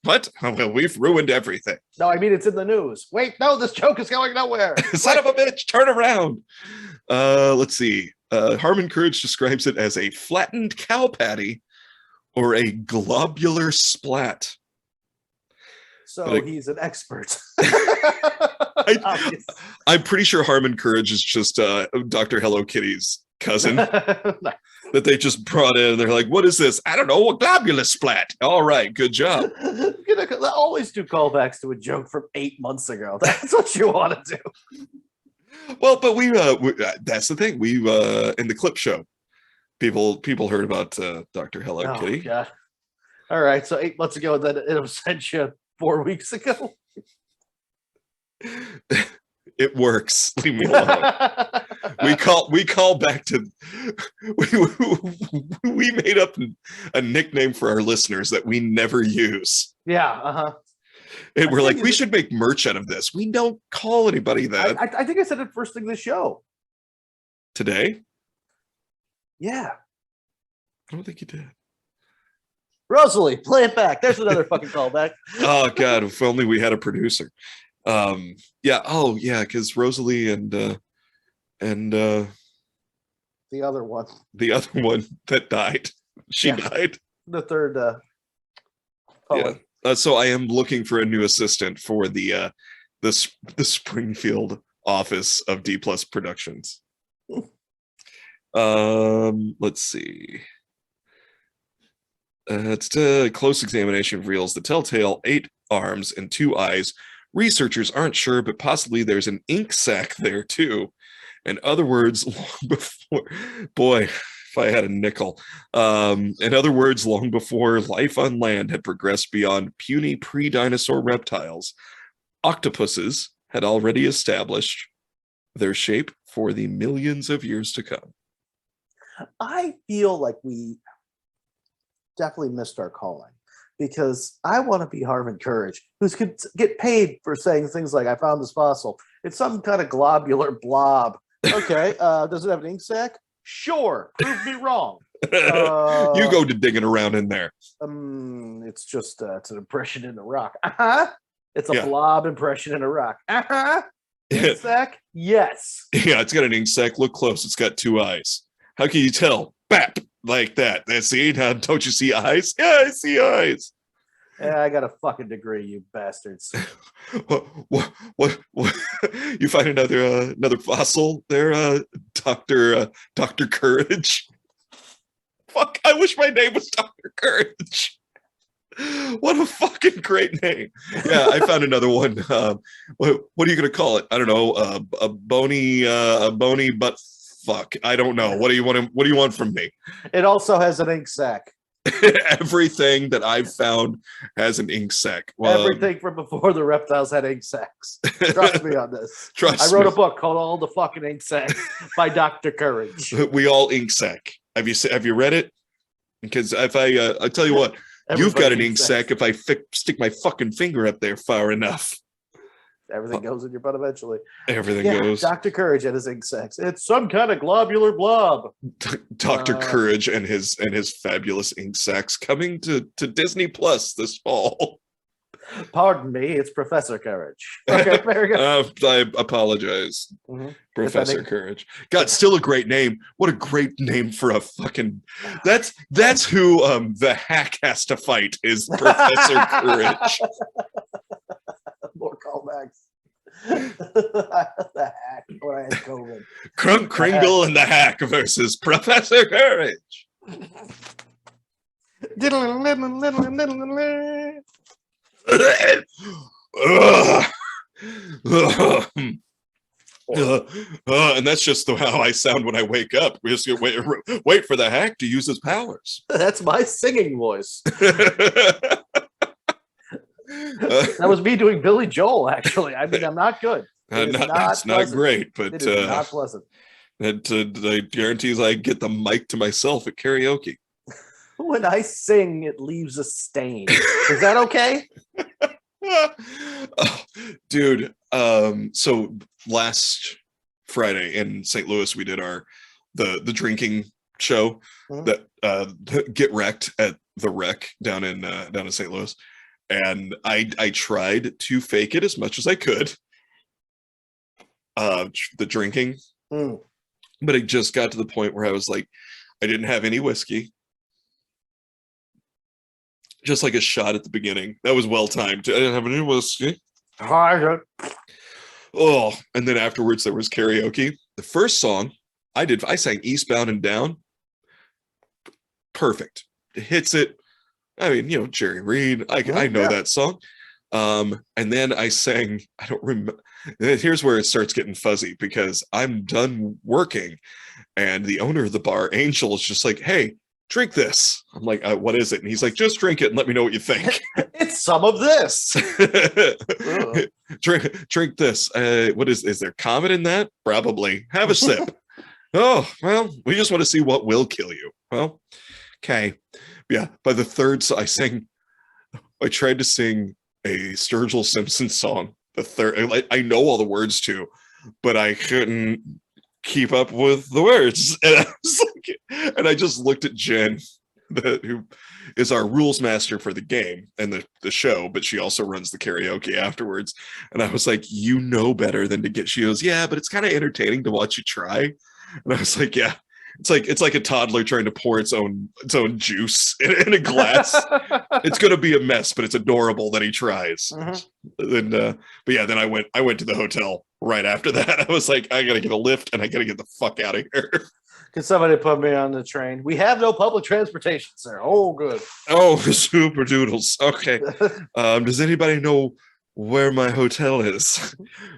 What? Well, we've ruined everything. No, I mean, it's in the news. Wait, no, this joke is going nowhere. Son of a bitch, turn around. Let's see. Harmon Courage describes it as a flattened cow patty or a globular splat. So he's an expert. I'm pretty sure Harmon Courage is just Dr. Hello Kitty's cousin. That they just brought in. They're like, what is this? I don't know, a globular splat. All right, good job. Always do callbacks to a joke from 8 months ago. That's what you want to do. Well, but we that's the thing. We in the clip show, people heard about Dr. Hello Kitty. God. All right, so 8 months ago, then it was sent you 4 weeks ago. It works. Leave me alone. We call back to we made up a nickname for our listeners that we never use. Yeah. And we're like, we should make merch out of this. We don't call anybody that. I think I said it first thing of the show. Today? Yeah. I don't think you did. Rosalie, play it back. There's another fucking callback. Oh God, if only we had a producer. Yeah. Oh yeah, because Rosalie and the other one that died. She died. The third poet. Yeah. So I am looking for a new assistant for the Springfield office of D Plus Productions. Let's see. It's a close examination reveals the telltale 8 arms and 2 eyes. Researchers aren't sure, but possibly there's an ink sac there too. In other words, long before, boy, if I had a nickel. In other words, long before life on land had progressed beyond puny pre-dinosaur reptiles, octopuses had already established their shape for the millions of years to come. I feel like we definitely missed our calling, because I want to be Harmon Courage, who's could get paid for saying things like, I found this fossil. It's some kind of globular blob. Okay, does it have an ink sac? Sure, prove me wrong. You go to digging around in there. It's just it's an impression in the rock. It's a blob impression in a rock. Ink sac? Yes. Yeah, it's got an ink sac. Look close. It's got 2 eyes. How can you tell? Bap! Like that. See? Don't you see eyes? Yeah, I see eyes. Yeah, I got a fucking degree, you bastards. What? You find another fossil there, Dr. Courage? Fuck, I wish my name was Dr. Courage. What a fucking great name. Yeah, I found another one. What are you gonna call it? I don't know. A bony butt fuck. I don't know. What do you want from me? It also has an ink sac. Everything that I've found has an ink sac. Everything from before the reptiles had ink sacs. Trust me on this. I wrote a book called All the Fucking Ink Sacs by Dr. Courage. We all ink sac. Have you read it? Because if I tell you what, you've got an ink sac if I stick my fucking finger up there far enough. Everything goes in your butt eventually. Everything goes. Dr. Courage and his ink sacs. It's some kind of globular blob. Dr. Courage and his fabulous ink sacs coming to Disney Plus this fall. Pardon me, it's Professor Courage. Okay, very good. I apologize, Professor Courage. God, still a great name. What a great name for a fucking. That's who the hack has to fight is Professor Courage. More callbacks. The hack when I had COVID. Crunk Kringle and the hack versus Professor Courage. And that's just how I sound when I wake up. We just wait for the hack to use his powers. That's my singing voice. That was me doing Billy Joel, actually. I mean, I'm not good. It's not great, but it is not pleasant. That guarantees I get the mic to myself at karaoke. When I sing, it leaves a stain. Is that okay? Oh, dude, so last Friday in St. Louis, we did the drinking show that Get Wrecked at the Wreck down in St. Louis. And I tried to fake it as much as I could, the drinking, but it just got to the point where I was like, I didn't have any whiskey, just like a shot at the beginning. That was well timed. I didn't have any whiskey. Oh, and then afterwards there was karaoke. The first song I sang Eastbound and Down. Perfect. It hits it. I mean, Jerry Reed. I know that song. And then I sang, I don't remember. Here's where it starts getting fuzzy because I'm done working. And the owner of the bar, Angel, is just like, hey, drink this. I'm like, what is it? And he's like, just drink it and let me know what you think. It's some of this. drink this. What is there Comet in that? Probably. Have a sip. Oh, well, we just want to see what will kill you. Well, okay. Yeah, by the third, I tried to sing a Sturgill Simpson song. The third, I know all the words to, but I couldn't keep up with the words. And I just looked at Jen, who is our rules master for the game and the show, but she also runs the karaoke afterwards. And I was like, you know better than to get. She goes, yeah, but it's kind of entertaining to watch you try. And I was like, yeah. It's like a toddler trying to pour its own juice in a glass. It's gonna be a mess, but it's adorable that he tries. And but yeah, then I went to the hotel right after that. I was like, I gotta get a lift and I gotta get the fuck out of here. Can somebody put me on the train? We have no public transportation, sir. Oh, good. Oh, super doodles. Okay. Does anybody know where my hotel is?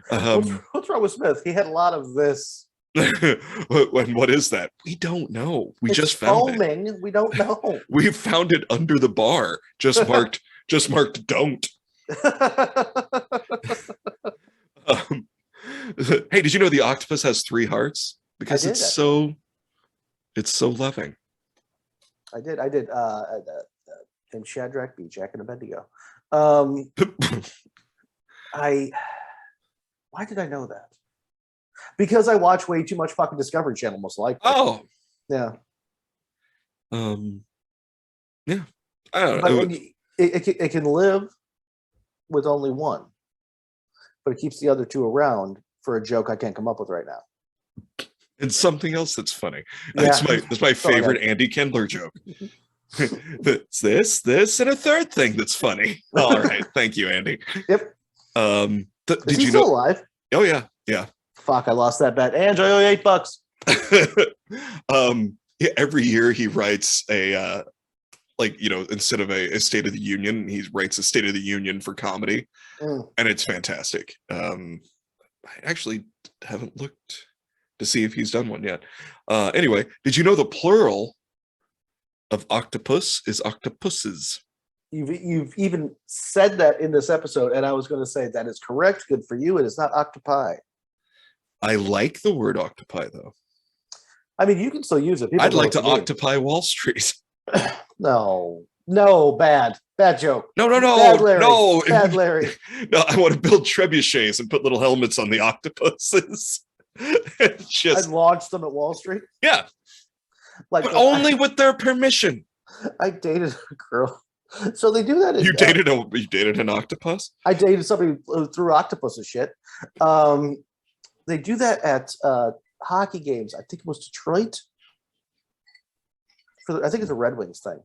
What's wrong with Smith? He had a lot of this. What is that? We don't know. It's just found foaming. It. We don't know. We found it under the bar. Just marked don't. Hey, did you know the octopus has 3 hearts? Because it's so loving. I did. and Shadrach, Meshach, and Abednego. Why did I know that? Because I watch way too much fucking Discovery Channel, most likely. Oh, yeah. Yeah. I don't But know. it can live with only one, but it keeps the other two around for a joke I can't come up with right now. And something else that's funny. Yeah. That's my favorite Andy Kendler joke. It's this, and a third thing that's funny. All right. Thank you, Andy. Yep. Did you you still know? alive? Oh, yeah. Yeah. Fuck, I lost that bet. And I owe you $8. Yeah, every year he writes a instead of a State of the Union, he writes a State of the Union for comedy, and it's fantastic. I actually haven't looked to see if he's done one yet. Anyway, did you know the plural of octopus is octopuses? You've even said that in this episode, and I was going to say that is correct. Good for you. It is not octopi. I like the word octopi, though. I mean, you can still use it. I'd like to occupy Wall Street. No, bad joke. No, bad Larry. no, bad Larry. No, I want to build trebuchets and put little helmets on the octopuses. I'd launch them at Wall Street. Yeah, but only with their permission. I dated a girl. So they do that. You dated an octopus? I dated somebody who threw octopus and shit. They do that at hockey games. I think it was Detroit. I think it's a Red Wings thing.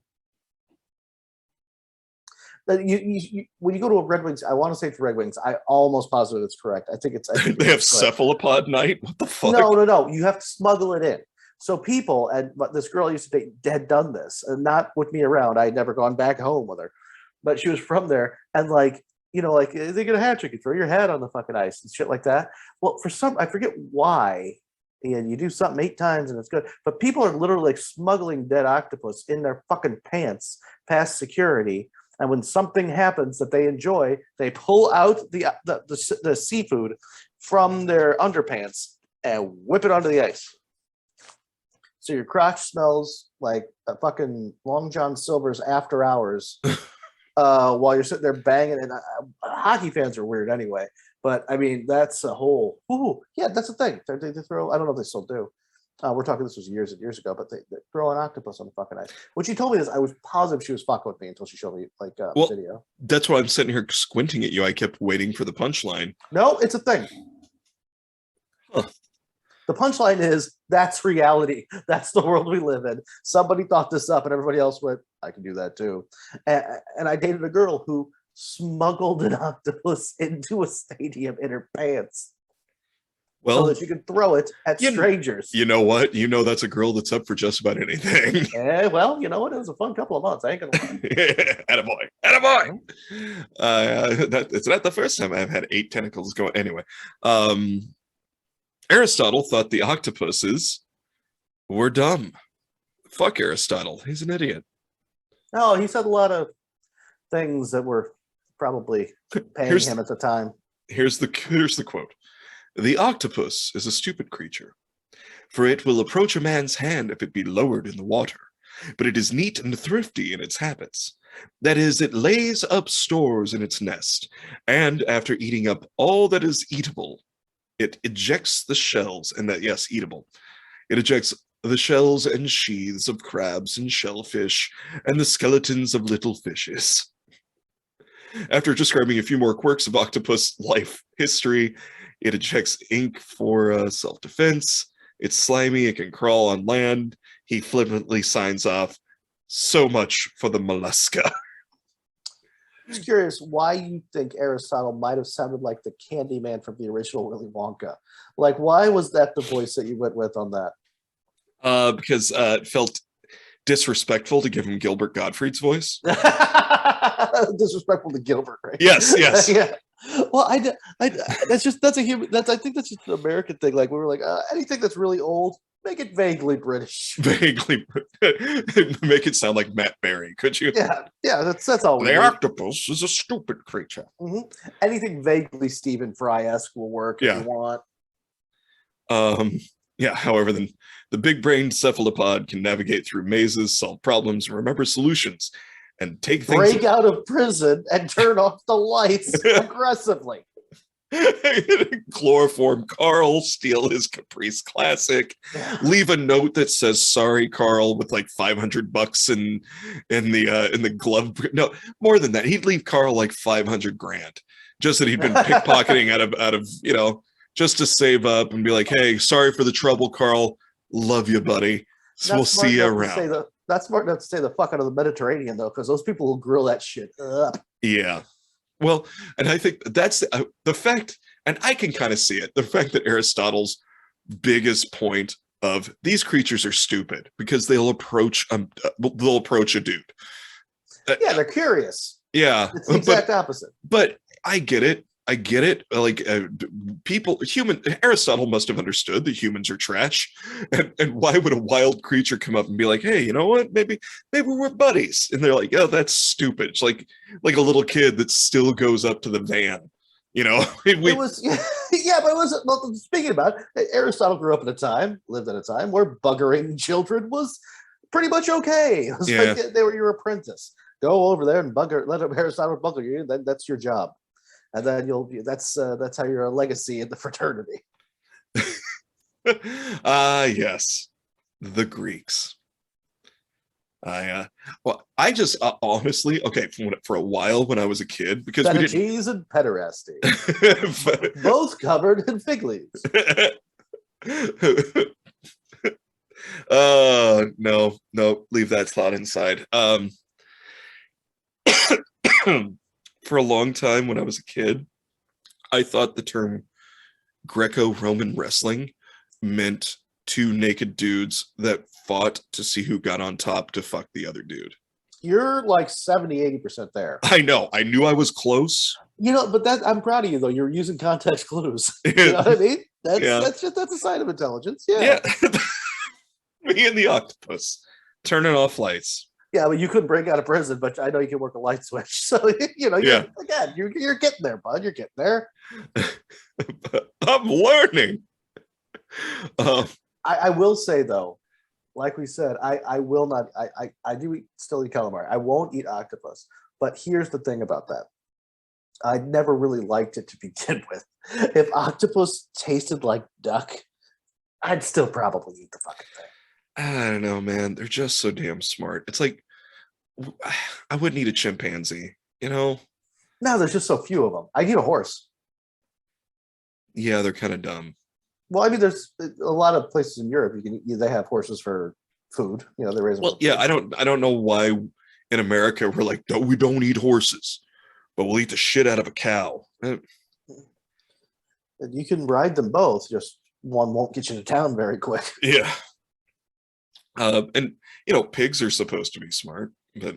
You when you go to a Red Wings, I want to say it's Red Wings. I almost positive it's correct. I think they have cephalopod night. What the fuck? No. You have to smuggle it in. So people, but this girl I used to date had done this, and not with me around. I had never gone back home with her, but she was from there, and they get a hat trick, you throw your hat on the fucking ice and shit like that. Well, I forget why. And you do something 8 times and it's good. But people are literally smuggling dead octopus in their fucking pants past security. And when something happens that they enjoy, they pull out the seafood from their underpants and whip it onto the ice. So your crotch smells like a fucking Long John Silver's after hours while you're sitting there banging. And hockey fans are weird anyway. But I mean, that's a whole. Yeah, that's the thing. They throw. I don't know if they still do. We're talking. This was years and years ago, but they throw an octopus on the fucking ice. When she told me this, I was positive she was fucking with me until she showed me video. That's why I'm sitting here squinting at you. I kept waiting for the punchline. No, it's a thing. Huh. The punchline is that's reality. That's the world we live in. Somebody thought this up, and everybody else went, "I can do that too." And I dated a girl who smuggled an octopus into a stadium in her pants, so that she could throw it at strangers. You know what? You know that's a girl that's up for just about anything. Well, you know what? It was a fun couple of months. I ain't gonna lie. Attaboy. It's not the first time I've had 8 tentacles going. Anyway, Aristotle thought the octopuses were dumb. Fuck Aristotle. He's an idiot. No, he said a lot of things that were probably paying him at the time. Here's the quote. The octopus is a stupid creature, for it will approach a man's hand if it be lowered in the water, but it is neat and thrifty in its habits. That is, it lays up stores in its nest, and after eating up all that is eatable, it ejects the shells, and that, yes, eatable. It ejects the shells and sheaths of crabs and shellfish, and the skeletons of little fishes. After describing a few more quirks of octopus life history, it ejects ink for self-defense. It's slimy. It can crawl on land. He flippantly signs off, so much for the mollusca. I'm just curious why you think Aristotle might have sounded like the Candyman from the original Willy Wonka. Like, why was that the voice that you went with on that? Because it felt disrespectful to give him Gilbert Gottfried's voice. Disrespectful to Gilbert, right? Yes. Yeah. Well, I think that's just an American thing. Like, we were like, anything that's really old, make it vaguely British. Vaguely, make it sound like Matt Berry, could you? Yeah. That's all. The octopus is a stupid creature. Mm-hmm. Anything vaguely Stephen Fry-esque will work if you want. Yeah, however, the big-brained cephalopod can navigate through mazes, solve problems, and remember solutions. and take things. Break out of prison and turn off the lights aggressively. Chloroform Carl, steal his Caprice Classic, leave a note that says "Sorry, Carl" with like $500 in the glove. No, more than that. He'd leave Carl like 500 grand, just that he'd been pickpocketing out of just to save up and be like, "Hey, sorry for the trouble, Carl. Love you, buddy. So we'll see you around." That's smart enough to say the fuck out of the Mediterranean though, because those people will grill that shit up. Yeah. Well, and I think that's the fact, and I can kind of see it, the fact that Aristotle's biggest point of these creatures are stupid because they'll approach a dude. Yeah, they're curious. Yeah. It's the exact opposite. But I get it. Like Aristotle must have understood that humans are trash. And why would a wild creature come up and be like, hey, you know what? Maybe we're buddies. And they're like, oh, that's stupid. It's like a little kid that still goes up to the van. You know, but it wasn't. Well, speaking about it, Aristotle lived at a time where buggering children was pretty much okay. It was like they were your apprentice. Go over there and let Aristotle bugger you. Then that's your job. And then that's how you're a legacy in the fraternity. Yes, the Greeks. I just honestly, okay, for a while when I was a kid, because we didn't... cheese and pederasty, both covered in fig leaves. No, leave that thought inside. For a long time when I was a kid, I thought the term Greco-Roman wrestling meant two naked dudes that fought to see who got on top to fuck the other dude. You're like 70-80% there. I know. I knew I was close. You know, but I'm proud of you though. You're using context clues. You know what I mean? That's a sign of intelligence. Yeah. Me and the octopus turning off lights. Yeah, but you couldn't break out of prison, but I know you can work a light switch. So, you're getting there, bud. You're getting there. I'm learning. I will say, though, like we said, I will not. I do still eat calamari. I won't eat octopus. But here's the thing about that. I never really liked it to begin with. If octopus tasted like duck, I'd still probably eat the fucking thing. I don't know, man. They're just so damn smart. It's like, I wouldn't eat a chimpanzee, you know? No, there's just so few of them. I'd eat a horse. Yeah, they're kind of dumb. Well, I mean, there's a lot of places in Europe they have horses for food. You know, they raise them. Well, yeah, I don't know why in America we're like, no, we don't eat horses, but we'll eat the shit out of a cow. You can ride them both, just one won't get you to town very quick. Yeah. And pigs are supposed to be smart, but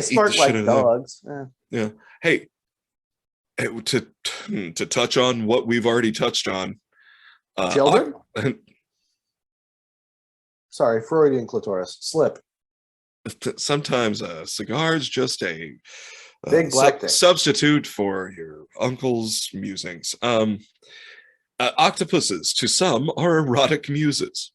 smart like dogs. Yeah. Hey, to touch on what we've already touched on, children. Sorry, Freudian clitoris slip. Sometimes a cigar is just a big black substitute for your uncle's musings. Octopuses, to some, are erotic muses.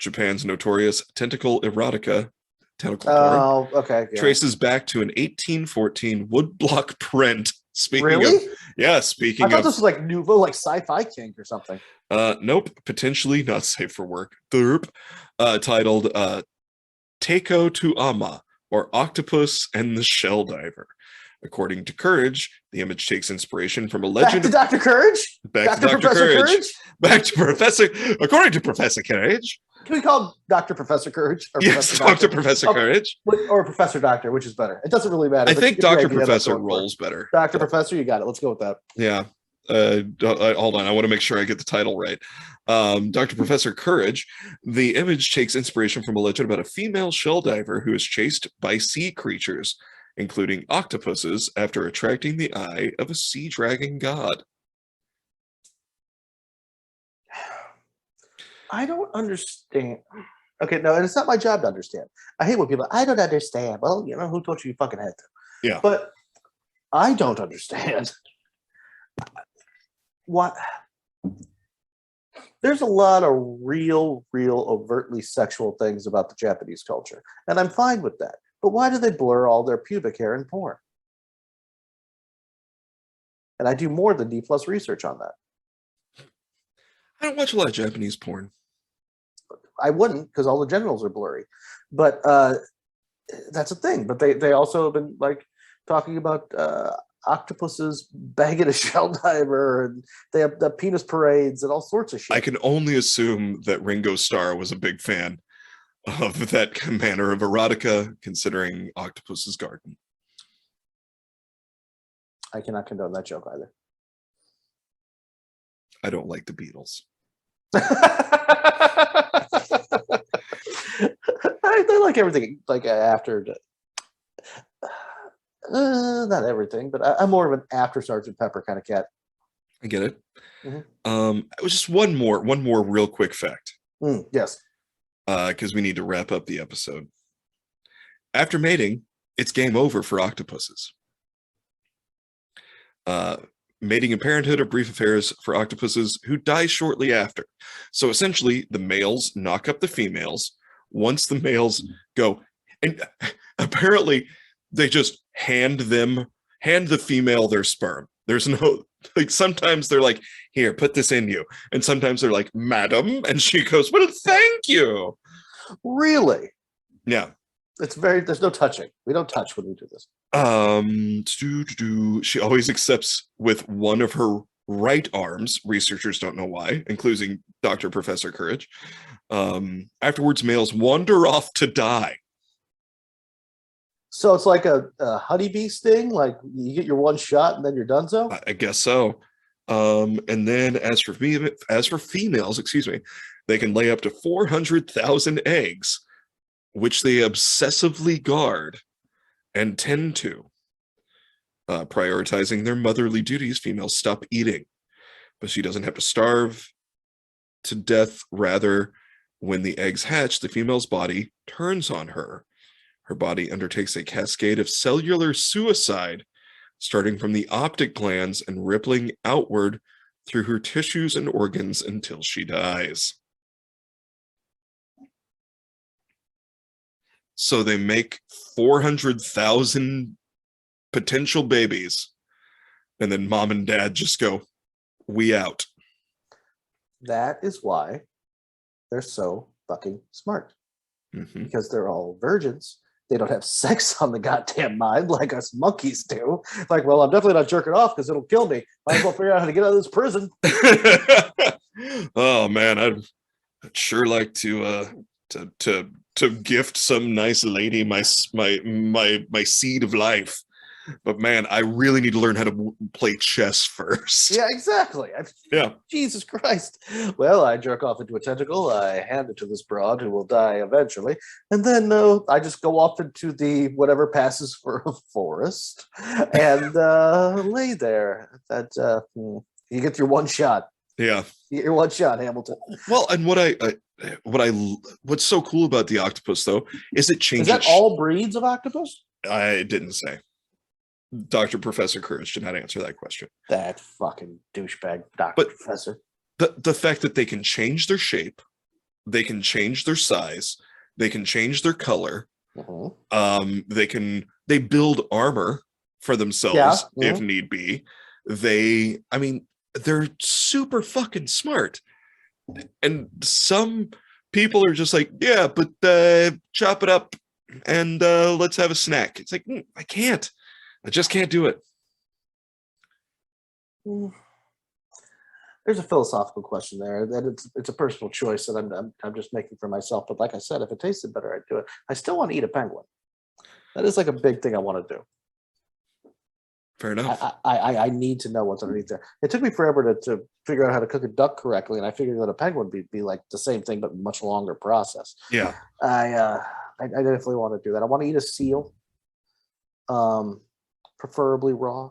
Japan's notorious tentacle erotica, tentacle porn, okay, traces back to an 1814 woodblock print. Speaking of, I thought this was like nouveau, like sci-fi kink or something. Nope, potentially not safe for work. Titled Teiko to Ama, or Octopus and the Shell Diver. According to Courage, the image takes inspiration from a legend. Back to Dr. Courage? Back to Professor Courage? Back to Professor... According to Professor Courage. Can we call Dr. Professor Courage? Or yes, Dr. Professor Courage. Or Professor Doctor, which is better. It doesn't really matter. I think Dr. Professor rolls better. Dr. Professor, you got it. Let's go with that. Yeah. Hold on. I want to make sure I get the title right. Dr. Professor Courage. The image takes inspiration from a legend about a female shell diver who is chased by sea creatures, including octopuses, after attracting the eye of a sea dragon god. I don't understand. Okay, no, and it's not my job to understand. I hate when people, I don't understand. Well, who told you fucking had to? Yeah. But I don't understand. What? There's a lot of real overtly sexual things about the Japanese culture, and I'm fine with that. But why do they blur all their pubic hair in porn? And I do more than D+ research on that. I don't watch a lot of Japanese porn. I wouldn't, because all the genitals are blurry. But that's a thing. But they also have been like talking about octopuses banging a shell diver, and they have the penis parades and all sorts of shit. I can only assume that Ringo Starr was a big fan of that manner of erotica, considering Octopus's Garden. I cannot condone that joke either. I don't like the Beatles. I like everything like after not everything, but I'm more of an after Sergeant Pepper kind of cat. I get it. Mm-hmm. It was just one more real quick fact. Yes. Because we need to wrap up the episode. After mating, it's game over for octopuses. Mating and parenthood are brief affairs for octopuses who die shortly after. So essentially, the males knock up the females. Once the males go, and apparently they just hand the female their sperm. There's no, like, sometimes they're like, here, put this in you. And sometimes they're like, madam. And she goes, well, thank you. Really? Yeah. There's no touching. We don't touch when we do this. She always accepts with one of her right arms. Researchers don't know why, including Dr. Professor Courage. Afterwards, males wander off to die. So it's like a honeybee sting? Like you get your one shot and then you're done so? I guess so. And then as for females, they can lay up to 400,000 eggs, which they obsessively guard and tend to. Prioritizing their motherly duties, females stop eating, but she doesn't have to starve to death. Rather, when the eggs hatch, the female's body turns on her. Her body undertakes a cascade of cellular suicide, starting from the optic glands and rippling outward through her tissues and organs until she dies. So they make 400,000 potential babies, and then mom and dad just go, we out. That is why they're so fucking smart. Mm-hmm. Because they're all virgins. They don't have sex on the goddamn mind like us monkeys do. Like, well, I'm definitely not jerking off because it'll kill me. Might as well figure out how to get out of this prison. Oh man, I'd sure like to gift some nice lady my seed of life. But man, I really need to learn how to play chess first. Yeah, exactly. Yeah. Jesus Christ. Well, I jerk off into a tentacle. I hand it to this broad who will die eventually. And then I just go off into the whatever passes for a forest and lay there. That you get your one shot. Yeah. You get your one shot, Hamilton. Well, and what's so cool about the octopus though is it changes. Is that all breeds of octopus? I didn't say. Dr. Professor Courage did not answer that question. That fucking douchebag Dr. Professor. The fact that they can change their shape, they can change their size, they can change their color. Mm-hmm. They build armor for themselves if need be. They're super fucking smart. And some people are just like, yeah, but chop it up and let's have a snack. It's like, I just can't do it. There's a philosophical question there that it's a personal choice that I'm just making for myself. But like I said, if it tasted better, I'd do it. I still want to eat a penguin. That is like a big thing I want to do. Fair enough. I need to know what's underneath there. It took me forever to figure out how to cook a duck correctly, and I figured that a penguin would be like the same thing, but much longer process. Yeah. I definitely want to do that. I want to eat a seal. Preferably raw,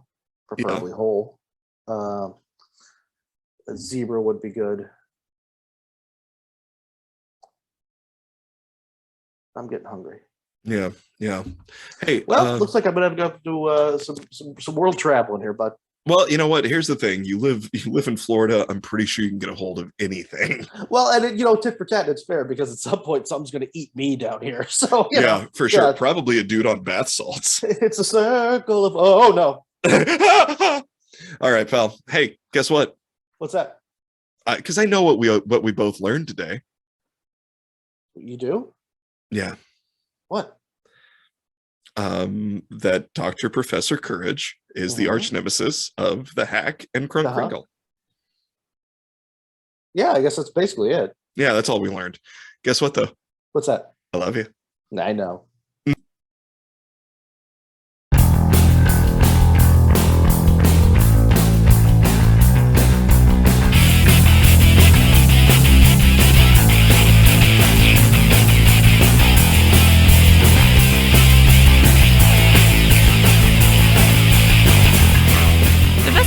preferably whole. A zebra would be good. I'm getting hungry. Yeah. Hey, well, looks like I'm gonna have to do some world traveling here, bud. Well, you know what? Here's the thing. You live in Florida. I'm pretty sure you can get a hold of anything. Well, and tit for tat, it's fair because at some point something's going to eat me down here. So Yeah, for sure. Probably a dude on bath salts. It's a circle of no. All right, pal. Hey, guess what? What's that? Because I know what we both learned today. You do? Yeah. What? That Dr. Professor Courage is the arch nemesis of the Hack and Crunk Crinkle. Yeah, I guess that's basically it. Yeah, that's all we learned. Guess what, though? What's that? I love you. I know.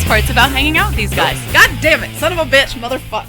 Parts about hanging out with these guys. God damn it, son of a bitch, motherfuck.